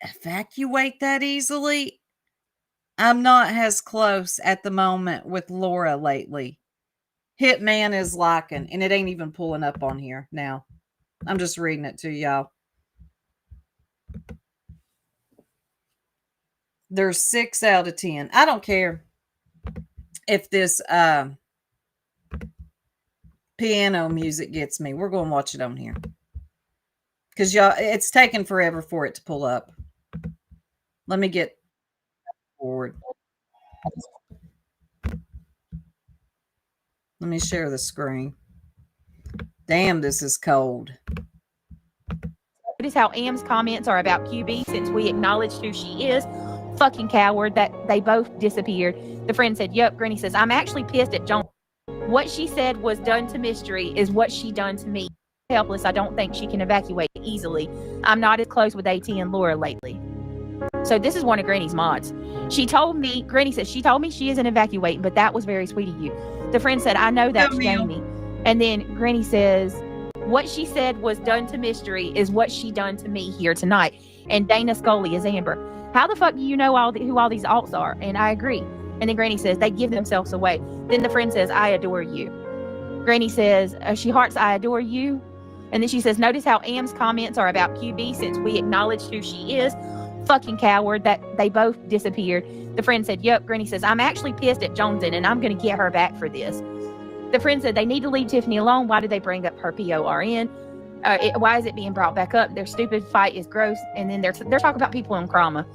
evacuate that easily. I'm not as close at the moment with Laura lately. Hitman is liking, and it ain't even pulling up on here now. I'm just reading it to y'all. There's 6 out of 10. I don't care if this piano music gets me. We're going to watch it on here. Because y'all, it's taken forever for it to pull up. Let me get forward. Let me share the screen. Damn, this is cold. Notice how Am's comments are about QB since we acknowledged who she is. Fucking coward that they both disappeared. The friend said, "Yup." Granny says, "I'm actually pissed at Joan. What she said was done to Mystery is what she done to me. Helpless. I don't think she can evacuate easily. I'm not as close with AT and Laura lately." So this is one of Granny's mods. She told me, Granny says, she told me she isn't evacuating, but that was very sweet of you. The friend said, "I know that's Jamie." And then Granny says, "What she said was done to Mystery is what she done to me here tonight." And Dana Scully is Amber. "How the fuck do you know who all these alts are?" And I agree. And then Granny says, "They give themselves away." Then the friend says, "I adore you." Granny says, she hearts, "I adore you." And then she says, "Notice how Am's comments are about QB since we acknowledged who she is. Fucking coward that they both disappeared." The friend said, "Yup." Granny says, "I'm actually pissed at Joneson and I'm going to get her back for this." The friend said, "They need to leave Tiffany alone. Why did they bring up her PORN? Why is it being brought back up? Their stupid fight is gross." And then they're talking about people in trauma.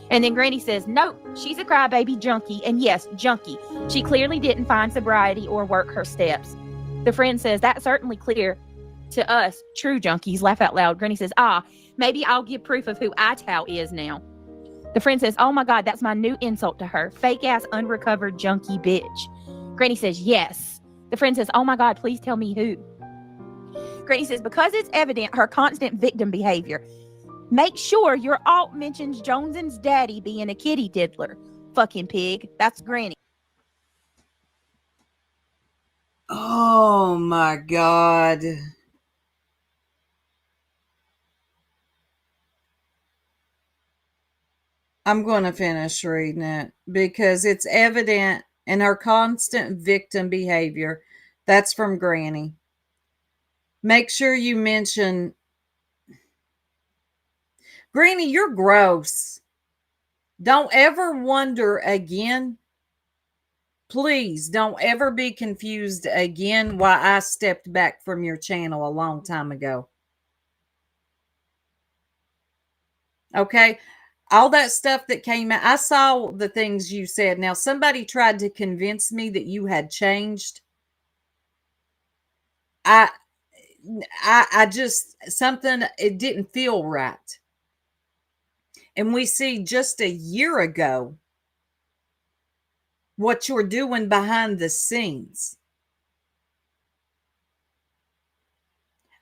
And then Granny says, "Nope, she's a crybaby junkie. And yes, junkie. She clearly didn't find sobriety or work her steps." The friend says, "That's certainly clear to us true junkies." Laugh out loud. Granny says, "Maybe I'll give proof of who ITOW is now." The friend says, "Oh my God, that's my new insult to her. Fake ass unrecovered junkie bitch." Granny says, "Yes." The friend says, "Oh my God, please tell me who." Granny says, "Because it's evident her constant victim behavior. Make sure your alt mentions Joneson's daddy being a kitty diddler. Fucking pig." That's Granny. Oh my God. I'm going to finish reading it because it's evident in her constant victim behavior. That's from Granny. Make sure you mention. Granny, you're gross. Don't ever wonder again. Please don't ever be confused again why I stepped back from your channel a long time ago. Okay? All that stuff that came out, I saw the things you said. Now, somebody tried to convince me that you had changed. I just, something, it didn't feel right. And we see just a year ago what you're doing behind the scenes.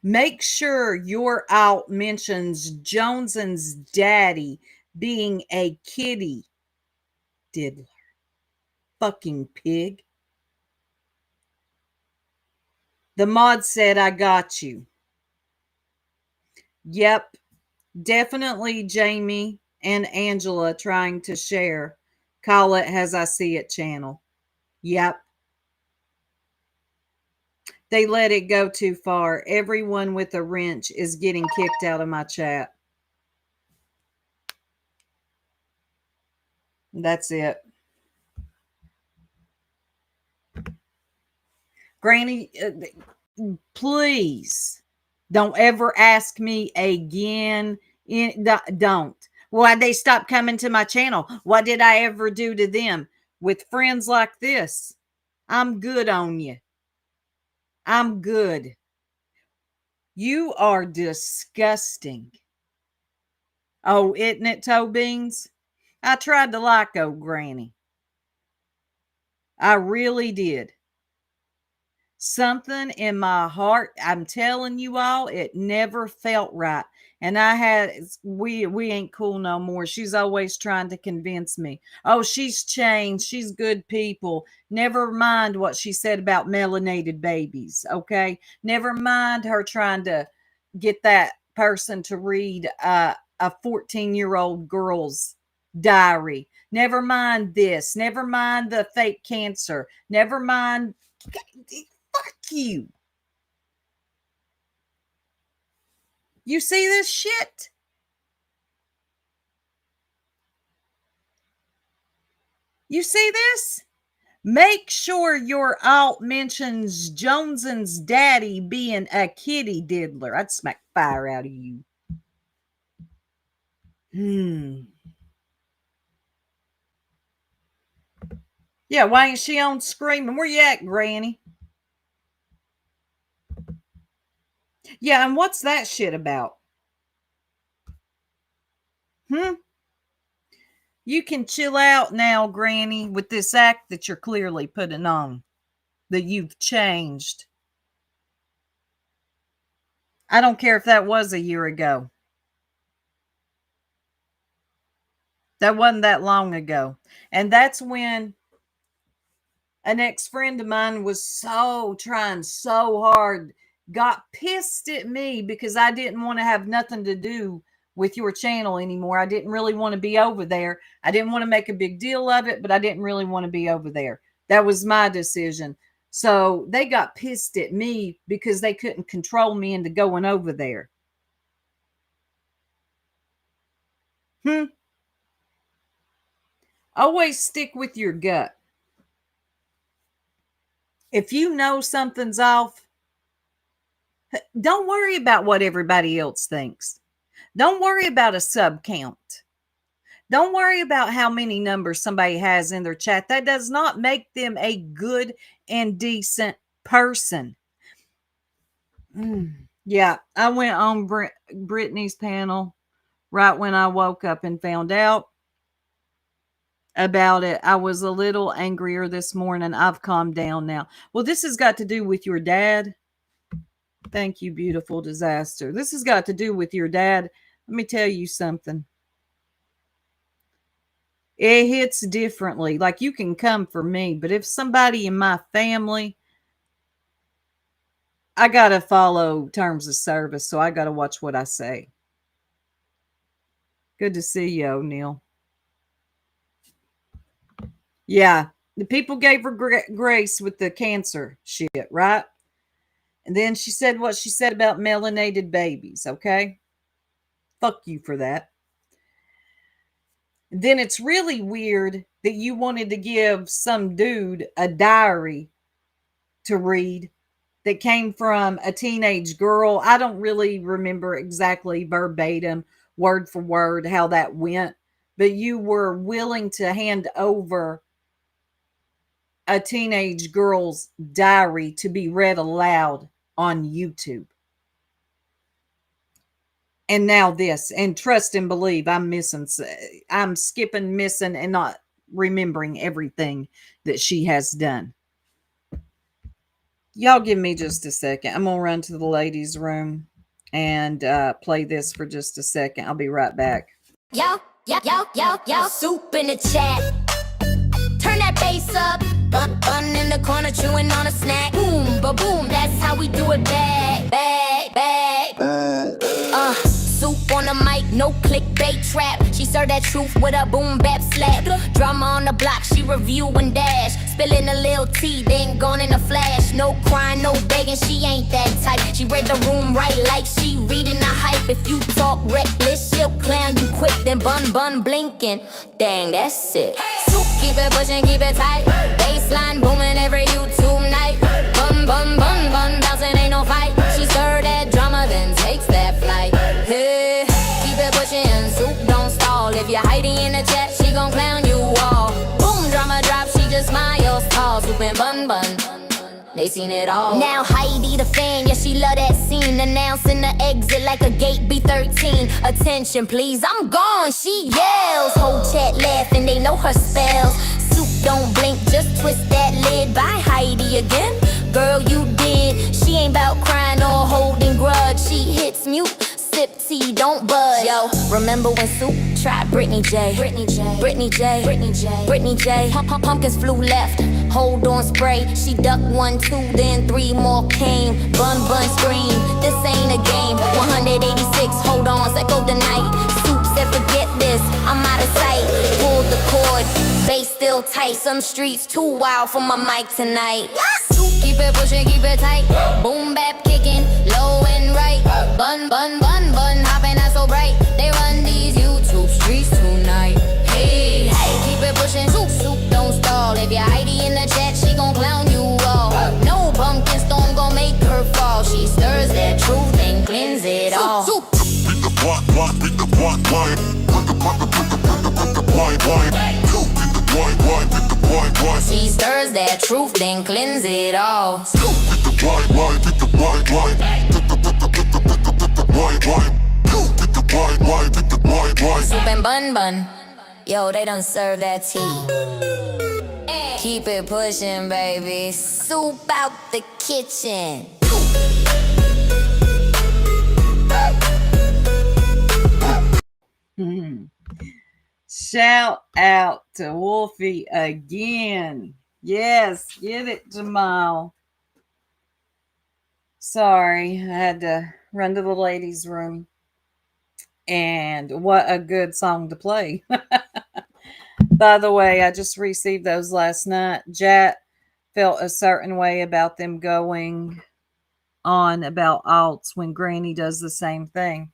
Make sure your out mentions Joneson's daddy being a kitty diddler. Fucking pig. The mod said, "I got you." Yep. Definitely Jamie and Angela trying to share. Call it as I see it channel. Yep. They let it go too far. Everyone with a wrench is getting kicked out of my chat. That's it. Granny, please don't ever ask me again. Don't. Why'd they stop coming to my channel? What did I ever do to them? With friends like this, I'm good on you. I'm good. You are disgusting. Oh, isn't it, Toe Beans? I tried to like old Granny. I really did. Something in my heart, I'm telling you all, it never felt right. And we ain't cool no more. She's always trying to convince me. Oh, she's changed. She's good people. Never mind what she said about melanated babies. Okay. Never mind her trying to get that person to read a 14-year-old girl's diary. Never mind this. Never mind the fake cancer. Never mind. Fuck you. You see this shit? You see this? Make sure your alt mentions Joneson's daddy being a kitty diddler. I'd smack fire out of you. Yeah, why ain't she on screaming? Where you at, Granny? Yeah, and what's that shit about? You can chill out now, Granny, with this act that you're clearly putting on, that you've changed. I don't care if that was a year ago. That wasn't that long ago. And that's when an ex-friend of mine was trying so hard, got pissed at me because I didn't want to have nothing to do with your channel anymore. I didn't really want to be over there. I didn't want to make a big deal of it, but I didn't really want to be over there. That was my decision. So they got pissed at me because they couldn't control me into going over there. Always stick with your gut. If you know something's off, don't worry about what everybody else thinks. Don't worry about a sub count. Don't worry about how many numbers somebody has in their chat. That does not make them a good and decent person. Yeah, I went on Brittany's panel right when I woke up and found out about it. I was a little angrier this morning. I've calmed down now. Well, this has got to do with your dad. Thank you, beautiful disaster. This has got to do with your dad. Let me tell you something. It hits differently. Like, you can come for me, but if somebody in my family, I got to follow terms of service, so I got to watch what I say. Good to see you, O'Neill. Yeah, the people gave her grace with the cancer shit, right? And then she said what she said about melanated babies, okay? Fuck you for that. Then it's really weird that you wanted to give some dude a diary to read that came from a teenage girl. I don't really remember exactly verbatim, word for word, how that went, but you were willing to hand over a teenage girl's diary to be read aloud on YouTube. And now this, and trust and believe, I'm skipping, missing, and not remembering everything that she has done. Y'all give me just a second. I'm going to run to the ladies' room and play this for just a second. I'll be right back. Yo, soup in the chat. Turn that bass up. Bun in the corner chewing on a snack. Boom, ba-boom, that's how we do it back. Soup on the mic, no clickbait trap. She served that truth with a boom bap slap. Drama on the block, she review and dash. Spilling a little tea, then gone in a flash. No crying, no begging, she ain't that type. She read the room right like she reading the hype. If you talk reckless, she'll clown you quick, then bun blinking. Dang, that's sick. Soup, keep it pushing, keep it tight. Baseline booming every YouTube night. Bun, bouncing, ain't no fight. She stirred that drama, then takes that flight. Hey, keep it pushing, soup don't stall. If you're hiding in the chat, she gon' clown you all. Boom, drama drop, she just smiles tall. Soup and bun, they seen it all. Now Heidi the fan, yeah, she love that scene. Announcing the exit like a gate B13. Attention please, I'm gone, she yells. Whole chat laughing, they know her spells. Soup don't blink, just twist that lid. Bye Heidi again, girl you did. She ain't about crying or holding grudge. She hits mute, sip tea, don't budge. Yo, remember when Soup tried Brittany J? Pumpkins flew left, hold on spray. She ducked 1, 2, then 3 more came. Bun scream, this ain't a game. 186, hold on, cycle the night. Soup said forget this, I'm out of sight. Pulled the cord, bass still tight. Some streets too wild for my mic tonight. Soup, keep it pushing, keep it tight. Boom bap kicking, low and right. Bun, hopping not so bright. They run these YouTube streets tonight. Hey, keep it pushing, soup don't stall. If you're Heidi in the chat, she gon' clown you all. No pumpkin storm gon' make her fall. She stirs that truth and cleanse it all. Soup. Beat the block, beat the block, blind. She stirs that truth, then cleanse it all. Beat the blind, beat the blind. Soup and bun bun. Yo, they done serve that tea. Keep it pushing, baby. Soup out the kitchen. Shout out to Wolfie again. Yes, get it, Jamal. Sorry, I had to run to the ladies' room. And what a good song to play. By the way, I just received those last night. Jat felt a certain way about them going on about alts when Granny does the same thing.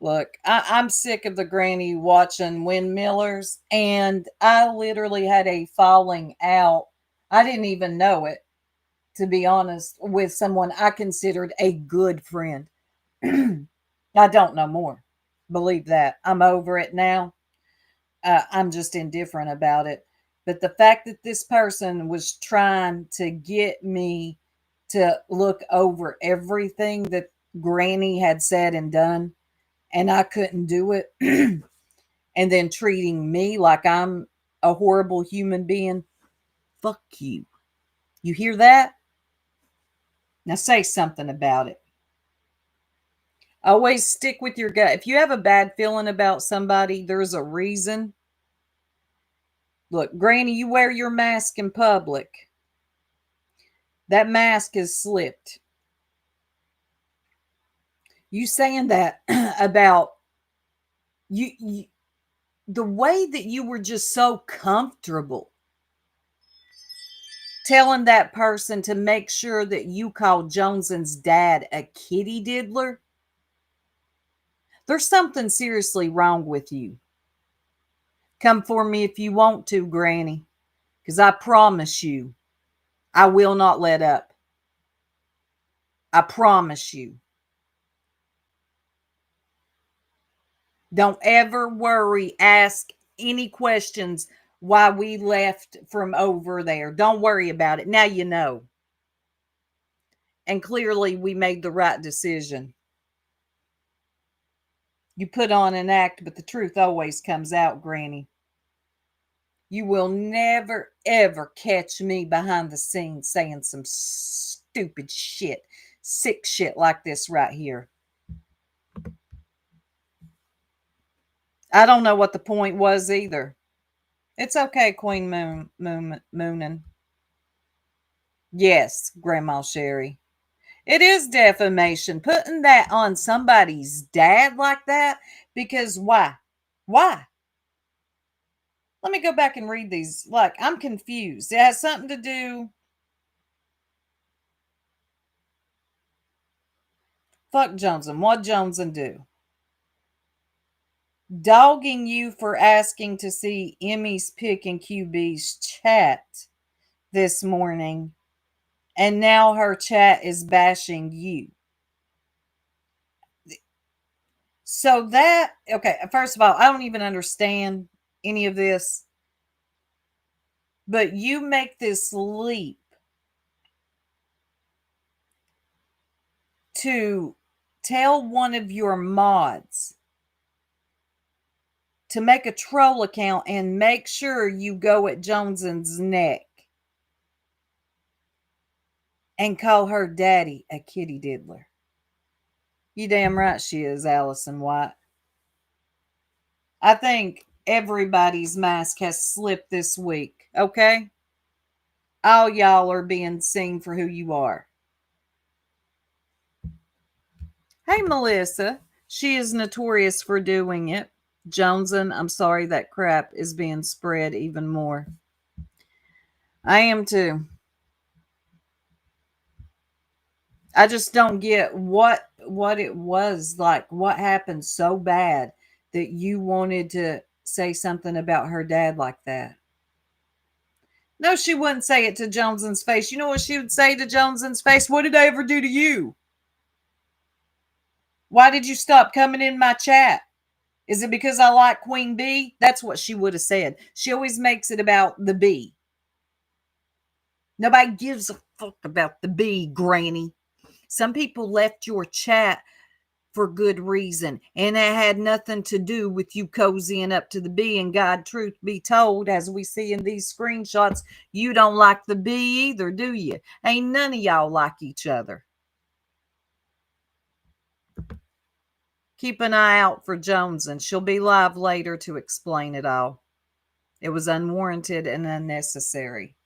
Look, I'm sick of the granny watching windmillers, and I literally had a falling out. I didn't even know it, to be honest, with someone I considered a good friend. I don't know more. Believe that. I'm over it now. I'm just indifferent about it. But the fact that this person was trying to get me to look over everything that Granny had said and done, and I couldn't do it, and then treating me like I'm a horrible human being, fuck you. You hear that? Now say something about it. Always stick with your gut. If you have a bad feeling about somebody, there's a reason. Look, Granny, you wear your mask in public. That mask is slipped. You saying that about you, the way that you were just so comfortable telling that person to make sure that you called Jones's dad a kitty diddler. There's something seriously wrong with you. Come for me if you want to, Granny, because I promise you, I will not let up. I promise you. Don't ever worry. Ask any questions why we left from over there. Don't worry about it. Now you know. And clearly we made the right decision. You put on an act, but the truth always comes out, Granny. You will never, ever catch me behind the scenes saying some stupid shit, sick shit like this right here. I don't know what the point was either. It's okay, Queen Moonin. Yes, Grandma Sherry. It is defamation. Putting that on somebody's dad like that, because why? Why? Let me go back and read these. Look, I'm confused. It has something to do. Fuck Joneson. What Joneson do? Dogging you for asking to see Emmy's pick in QB's chat this morning. And now her chat is bashing you. So that, okay, first of all, I don't even understand any of this. But you make this leap to tell one of your mods to make a troll account and make sure you go at Jones's neck and call her daddy a kitty diddler. You damn right she is, Allison White. I think everybody's mask has slipped this week, okay? All y'all are being seen for who you are. Hey, Melissa. She is notorious for doing it. Joneson, I'm sorry that crap is being spread even more. I am too. I just don't get what it was like. What happened so bad that you wanted to say something about her dad like that? No, she wouldn't say it to Jones's face. You know what she would say to Jones's face? What did I ever do to you? Why did you stop coming in my chat? Is it because I like Queen Bee? That's what she would have said. She always makes it about the bee. Nobody gives a fuck about the bee, Granny. Some people left your chat for good reason, and it had nothing to do with you cozying up to the bee. And God, truth be told, as we see in these screenshots, you don't like the bee either, do you? Ain't none of y'all like each other. Keep an eye out for Jones, and she'll be live later to explain it all. It was unwarranted and unnecessary.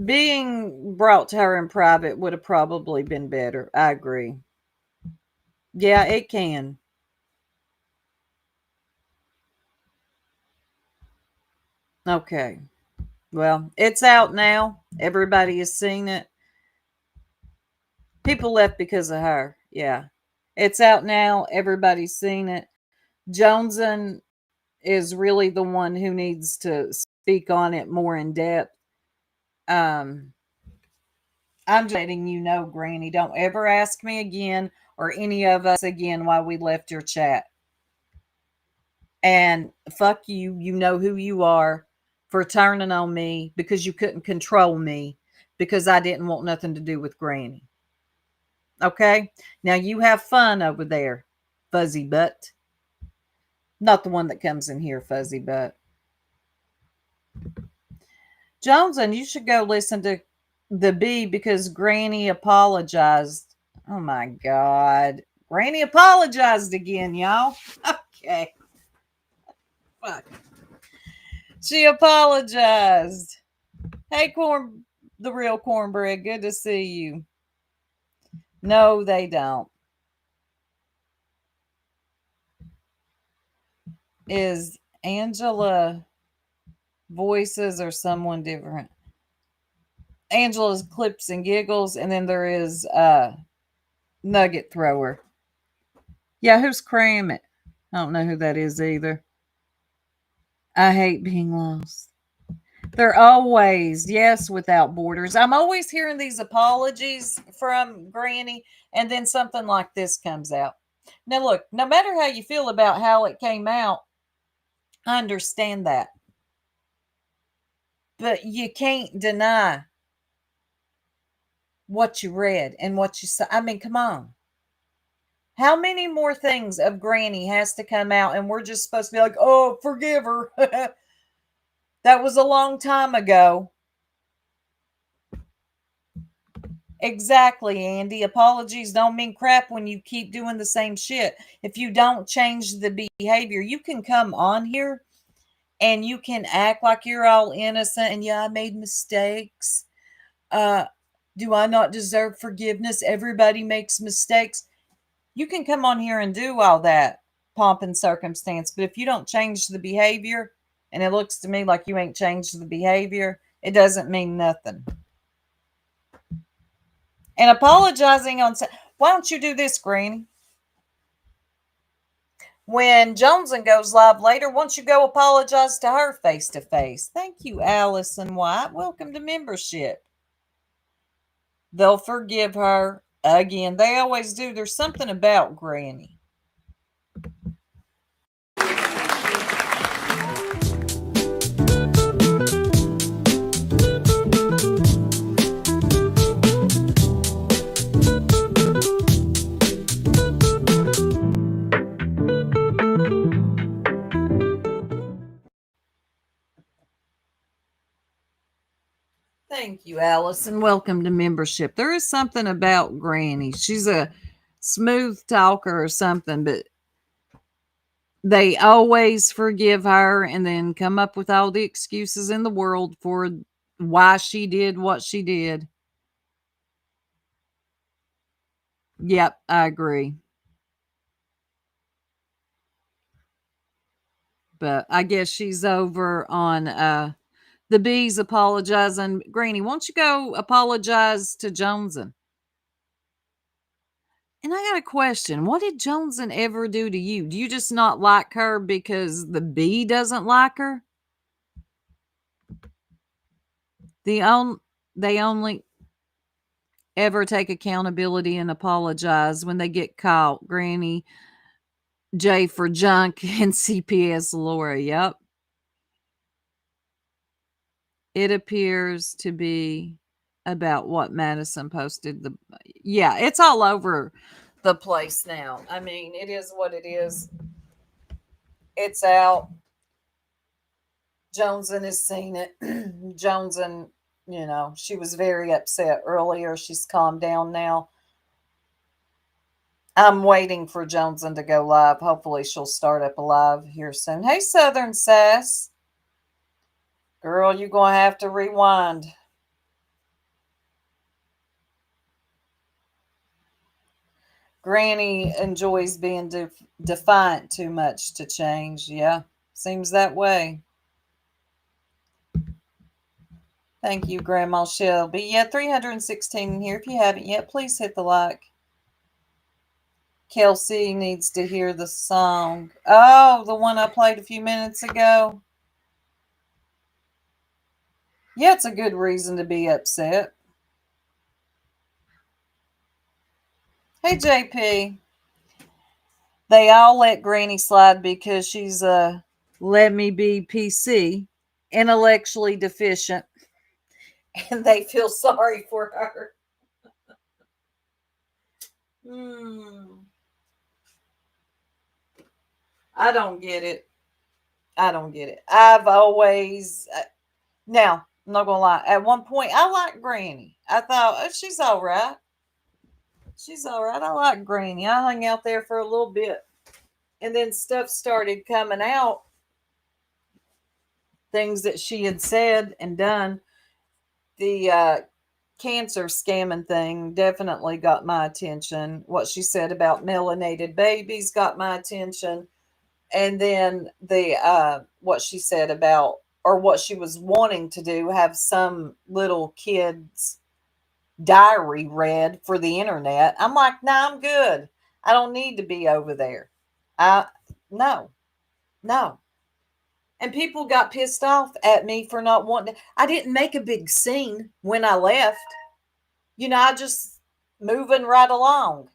Being brought to her in private would have probably been better. I agree. Yeah, it can. Okay. Well, it's out now. Everybody has seen it. People left because of her. Yeah. It's out now. Everybody's seen it. Joneson is really the one who needs to speak on it more in depth. I'm just letting you know, Granny, don't ever ask me again or any of us again why we left your chat. And fuck you. You know who you are for turning on me because you couldn't control me because I didn't want nothing to do with Granny. Okay? Now you have fun over there, fuzzy butt. Not the one that comes in here, fuzzy butt. Joneson, you should go listen to the bee because Granny apologized. Oh my God. Granny apologized again, y'all. Okay. Fuck. She apologized. Hey, the real cornbread. Good to see you. No, they don't. Is Angela Voices or someone different? Angela's Clips and Giggles, and then there is Nugget Thrower. Yeah, who's Cram It? I don't know who that is either. I hate being lost. They're always, yes, without borders. I'm always hearing these apologies from Granny, and then something like this comes out. Now, look, no matter how you feel about how it came out, I understand that. But you can't deny what you read and what you saw. I mean, come on. How many more things of Granny has to come out and we're just supposed to be like, oh, forgive her. That was a long time ago. Exactly, Andy. Apologies don't mean crap when you keep doing the same shit. If you don't change the behavior, you can come on here and you can act like you're all innocent and yeah, I made mistakes. Do I not deserve forgiveness? Everybody makes mistakes. You can come on here and do all that pomp and circumstance, but if you don't change the behavior, and it looks to me like you ain't changed the behavior, it doesn't mean nothing. And apologizing on... Why don't you do this, Granny? When Joneson goes live later, why don't you go apologize to her face-to-face? Thank you, Allison White. Welcome to membership. They'll forgive her. Again, they always do. There's something about Granny. Thank you, Allison. Welcome to membership. There is something about Granny. She's a smooth talker or something, but they always forgive her and then come up with all the excuses in the world for why she did what she did. Yep, I agree. But I guess she's over on the bees apologizing. Granny, won't you go apologize to Joneson? And I got a question. What did Joneson ever do to you? Do you just not like her because the bee doesn't like her? They only ever take accountability and apologize when they get caught. Granny, J for junk, and CPS Laura. Yep. It appears to be about what Madison posted. Yeah, it's all over the place now. I mean, it is what it is. It's out. Joneson has seen it. Joneson, she was very upset earlier. She's calmed down now. I'm waiting for Joneson to go live. Hopefully she'll start up a live here soon. Hey, Southern Sass. Girl, you're going to have to rewind. Granny enjoys being defiant too much to change. Yeah, seems that way. Thank you, Grandma Shelby. Yeah, 316 in here. If you haven't yet, please hit the like. Kelsey needs to hear the song. Oh, the one I played a few minutes ago. Yeah, it's a good reason to be upset. Hey, JP. They all let Granny slide because she's let me be PC, intellectually deficient, and they feel sorry for her. I don't get it. I've always, now, I'm not going to lie. At one point, I liked Granny. I thought, oh, she's all right. I like Granny. I hung out there for a little bit. And then stuff started coming out. Things that she had said and done. The cancer scamming thing definitely got my attention. What she said about melanated babies got my attention. And then what she said about, or what she was wanting to do, have some little kid's diary read for the internet. I'm like, nah, I'm good. I don't need to be over there. No. And people got pissed off at me for not wanting to. I didn't make a big scene when I left. I just moving right along.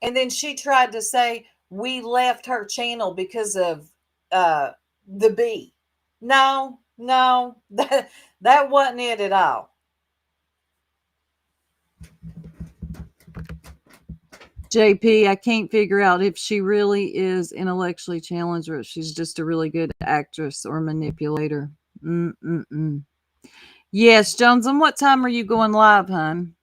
And then she tried to say we left her channel because of the bee. No, that wasn't it at all. JP, I can't figure out if she really is intellectually challenged or if she's just a really good actress or manipulator. Yes, Johnson, what time are you going live, hon?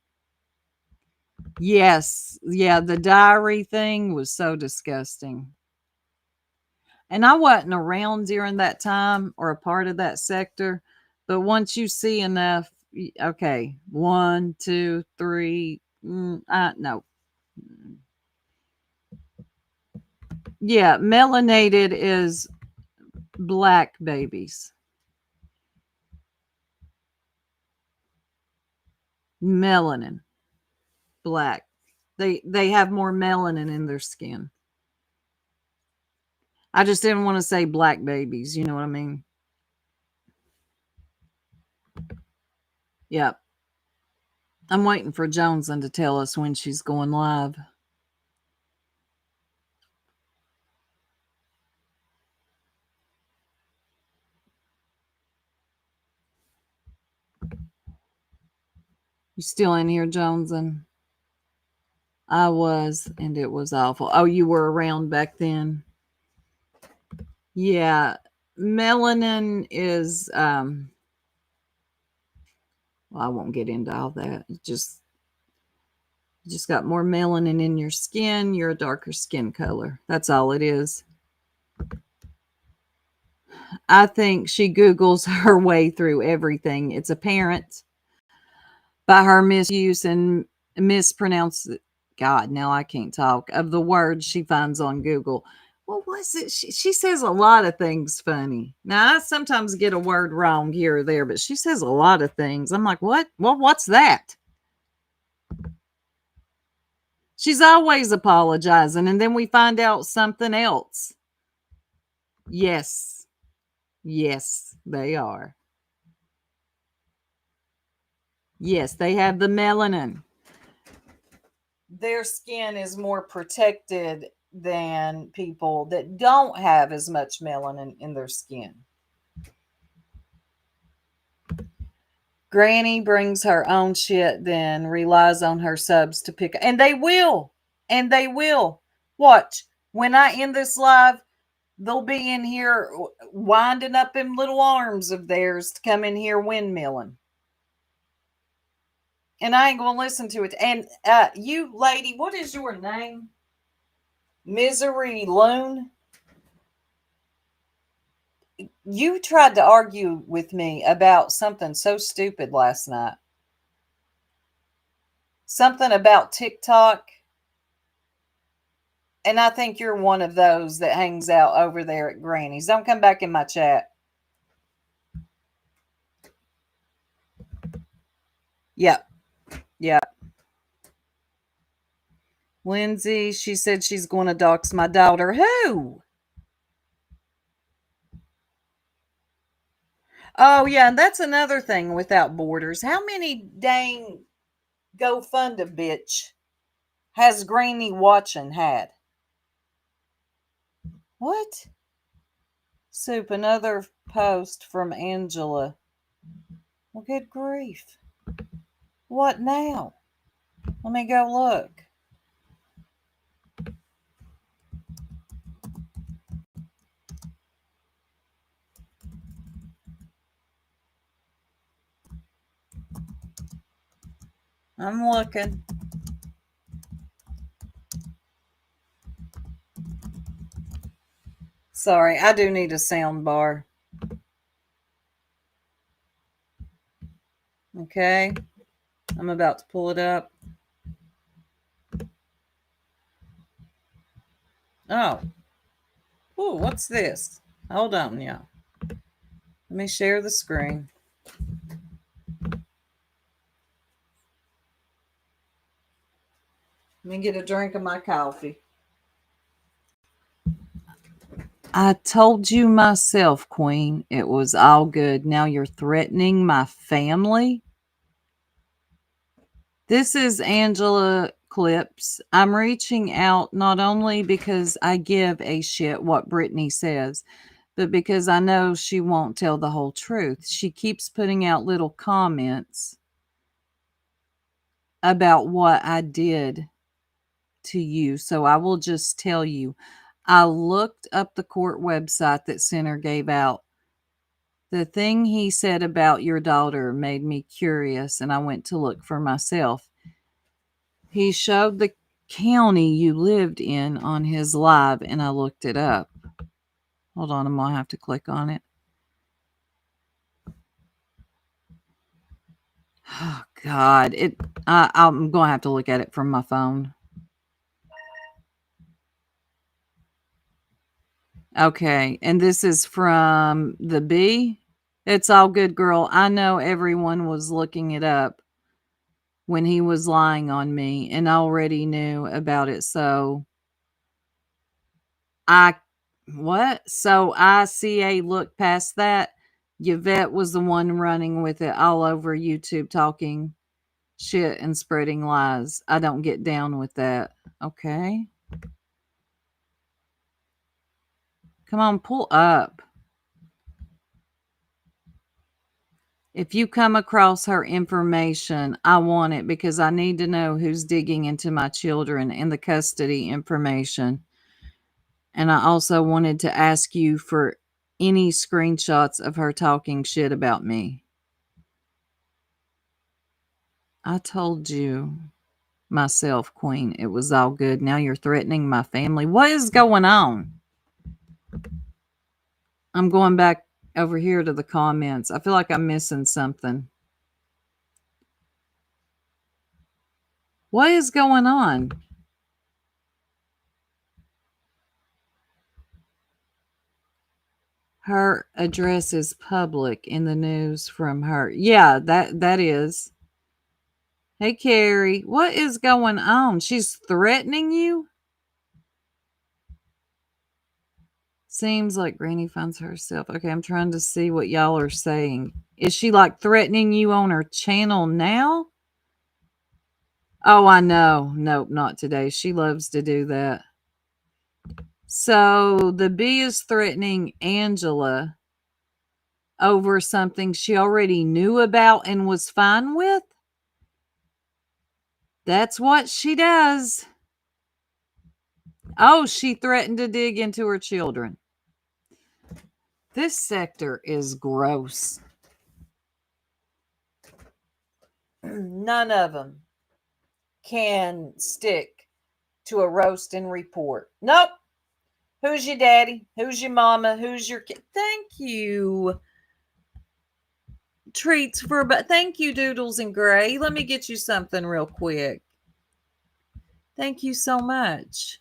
Yes. Yeah, the diary thing was so disgusting. And I wasn't around during that time or a part of that sector. But once you see enough, okay, 1, 2, 3, no. Yeah, melanated is black babies. Melanin. Black. They have more melanin in their skin. I just didn't want to say black babies. You know what I mean? Yep. I'm waiting for Joneson to tell us when she's going live. You still in here, Joneson? I was, and it was awful. Oh, you were around back then? Yeah. Melanin is, well, I won't get into all that. You just got more melanin in your skin. You're a darker skin color. That's all it is. I think she Googles her way through everything. It's apparent by her misuse and mispronounce. God, now I can't talk of the words she finds on Google. What was it? She says a lot of things funny. Now, I sometimes get a word wrong here or there, but she says a lot of things. I'm like, what? Well, what's that? She's always apologizing, and then we find out something else. Yes, they are. Yes, they have the melanin. Their skin is more protected than people that don't have as much melanin in their skin. Granny brings her own shit, then relies on her subs to pick. And they will. And they will. Watch. When I end this live, they'll be in here winding up them little arms of theirs to come in here windmilling. And I ain't going to listen to it. And you lady, what is your name? Misery Loon? You tried to argue with me about something so stupid last night. Something about TikTok. And I think you're one of those that hangs out over there at Granny's. Don't come back in my chat. Yep. Yep. Lindsay, she said she's going to dox my daughter. Who? Oh, yeah, and that's another thing without borders. How many dang GoFund a bitch has Granny watching had? What? Soup, another post from Angela. Well, good grief. What now? Let me go look. I'm looking. Sorry, I do need a sound bar. Okay. I'm about to pull it up. Oh. Ooh, what's this? Hold on, y'all. Let me share the screen. Let me get a drink of my coffee. I told you myself, Queen, it was all good. Now you're threatening my family. This is Angela Clips. I'm reaching out not only because I give a shit what Brittany says, but because I know she won't tell the whole truth. She keeps putting out little comments about what I did to you. So I will just tell you, I looked up the court website that Center gave out. The thing he said about your daughter made me curious, and I went to look for myself. He showed the county you lived in on his live, and I looked it up. Hold on, I'm going to have to click on it. Oh, God. I'm going to have to look at it from my phone. Okay, and this is from the B. It's all good, girl. I know everyone was looking it up when he was lying on me and already knew about it. So ICA looked past that. Yvette was the one running with it all over YouTube, talking shit and spreading lies. I don't get down with that. Okay. Come on, pull up. If you come across her information, I want it because I need to know who's digging into my children and the custody information. And I also wanted to ask you for any screenshots of her talking shit about me. I told you myself, Queen, it was all good. Now you're threatening my family. What is going on? I'm going back over here to the comments. I feel like I'm missing something. What is going on? Her address is public in the news from her. Yeah, that is. Hey, Carrie, what is going on? She's threatening you? Seems like Granny finds herself. Okay, I'm trying to see what y'all are saying. Is she like threatening you on her channel now? Oh, I know. Nope, not today. She loves to do that. So the B is threatening Angela. over something she already knew about and was fine with? That's what she does. Oh, she threatened to dig into her children. This sector is gross. None of them can stick to a roast and report. Nope. Who's your daddy? Who's your mama? Who's your kid? Thank you. Treats for, but thank you, Doodles and Gray. Let me get you something real quick. Thank you so much.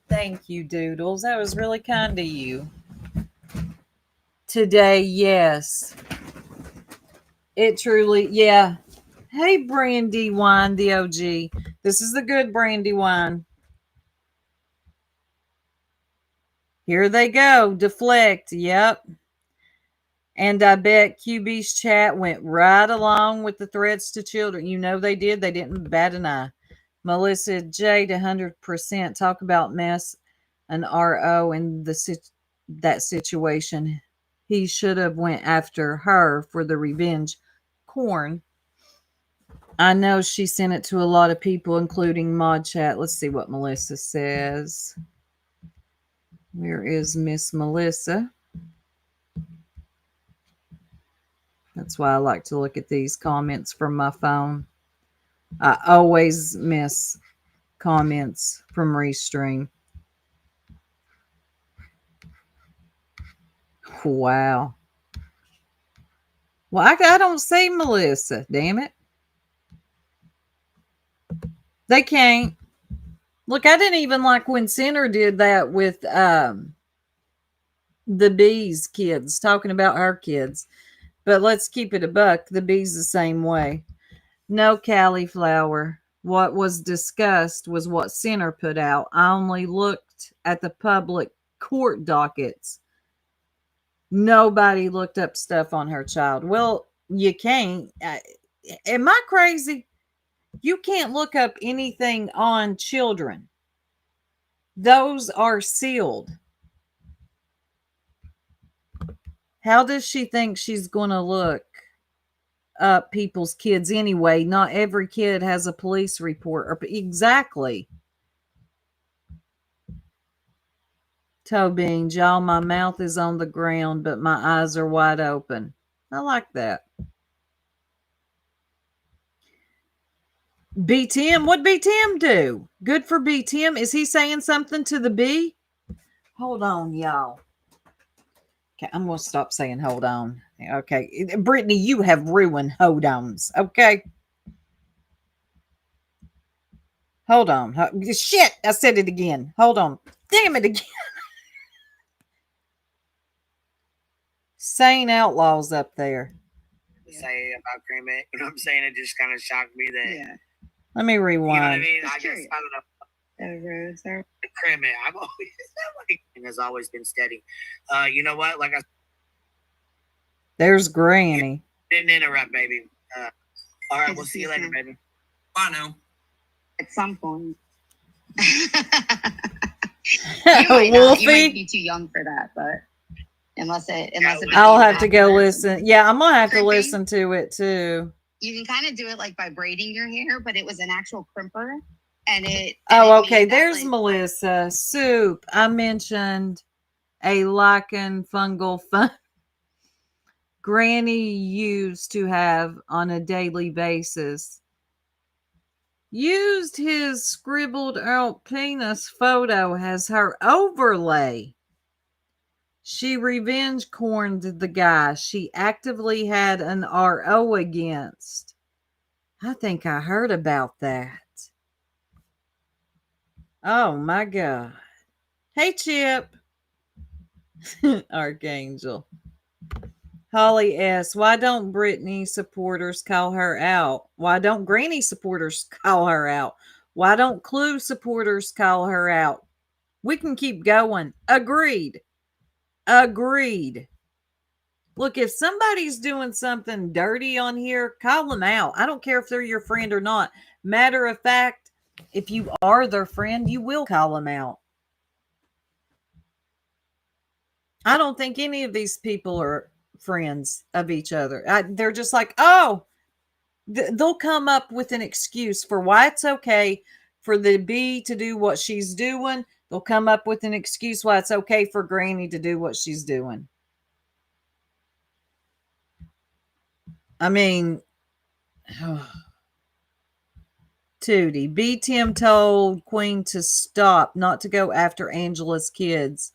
Thank you, Doodles. That was really kind of you. Today, yes. It truly, yeah. Hey, Brandy Wine, the OG. This is the good Brandy Wine. Here they go. Deflect. Yep. And I bet QB's chat went right along with the threats to children. You know they did. They didn't bat an eye. Melissa Jade, 100%. Talk about mess an RO in that situation. He should have went after her for the revenge corn. I know she sent it to a lot of people, including Mod Chat. Let's see what Melissa says. Where is Miss Melissa? That's why I like to look at these comments from my phone. I always miss comments from Restream. Wow. Well, I don't see Melissa, damn it. They can't. Look, I didn't even like when Center did that with the Bees kids, talking about her kids. But let's keep it a buck. The Bees the same way. No cauliflower. What was discussed was what Center put out. I only looked at the public court dockets. Nobody looked up stuff on her child. Well, you can't. Am I crazy? You can't look up anything on children. Those are sealed. How does she think she's going to look up people's kids anyway? Not every kid has a police report. Exactly. Toe beans, y'all, my mouth is on the ground, but my eyes are wide open. I like that. B Tim, what B Tim do? Good for B Tim. Is he saying something to the B? Hold on, y'all. Okay, I'm going to stop saying hold on. Okay, Brittany, you have ruined hold ons. Okay. Hold on. Shit, I said it again. Hold on. Damn it again. Sane Outlaws up there. Say about Cremate. You know what I'm saying? It just kind of shocked me that. Yeah. Let me rewind. You know what I mean? I guess I don't know. Cremate. I've always and has always been steady. You know what? Like I. There's Granny. Didn't interrupt, baby. All right, we'll see you later, baby. Bye now. At some point. Wolfie. You might be too young for that, but. Unless I'll have to go listen. Yeah, I'm gonna have to listen to it too. You can kind of do it like by braiding your hair, but it was an actual crimper, and it. Oh, okay. There's Melissa. Soup. I mentioned a lichen fungal fun. Granny used to have on a daily basis. Used his scribbled out penis photo as her overlay. She revenge corned the guy she actively had an RO against. I think I heard about that. Oh my God. Hey, Chip. Archangel. Holly S. Why don't Brittany supporters call her out? Why don't Granny supporters call her out? Why don't Clue supporters call her out? We can keep going. Agreed. Agreed. Look, if somebody's doing something dirty on here, call them out. I don't care if they're your friend or not. Matter of fact, if you are their friend, you will call them out. I don't think any of these people are friends of each other. They're just like, oh, they'll come up with an excuse for why it's okay for the B to do what she's doing. They'll come up with an excuse why it's okay for Granny to do what she's doing. I mean, Tootie, B. Tim told Queen to stop, not to go after Angela's kids.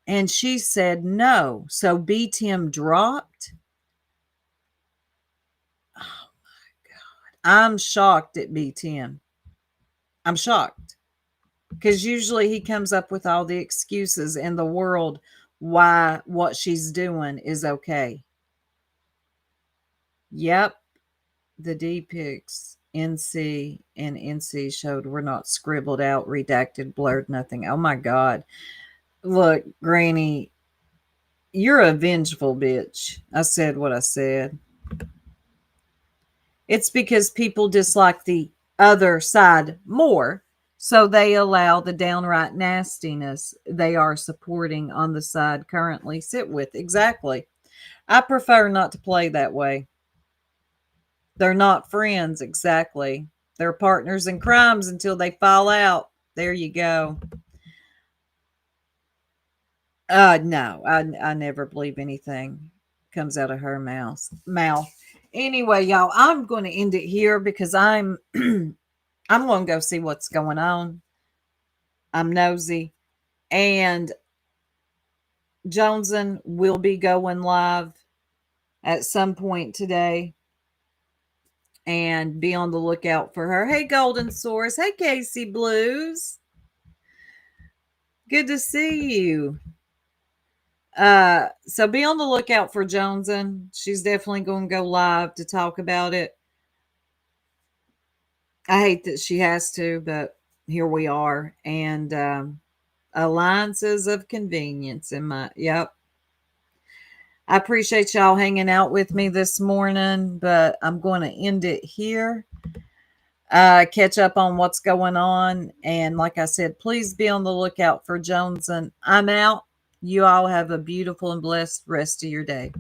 And she said no. So B. Tim dropped. Oh my God. I'm shocked at B. Tim. I'm shocked. Because usually he comes up with all the excuses in the world why what she's doing is okay. Yep. The D pics, NC and NC showed were not scribbled out, redacted, blurred, nothing. Oh my God. Look, Granny, you're a vengeful bitch. I said what I said. It's because people dislike the other side more, so they allow the downright nastiness they are supporting on the side currently sit with. Exactly. I prefer not to play that way. They're not friends, exactly. They're partners in crimes until they fall out. There you go. No, I never believe anything comes out of her mouth. Anyway, y'all, I'm going to end it here because I'm going to go see what's going on. I'm nosy. And Joneson will be going live at some point today. And be on the lookout for her. Hey, Golden Source. Hey, Casey Blues. Good to see you. So be on the lookout for Joneson. She's definitely going to go live to talk about it. I hate that she has to, but here we are. And alliances of convenience in my, yep. I appreciate y'all hanging out with me this morning, but I'm going to end it here. Catch up on what's going on. And like I said, please be on the lookout for Joneson. I'm out. You all have a beautiful and blessed rest of your day.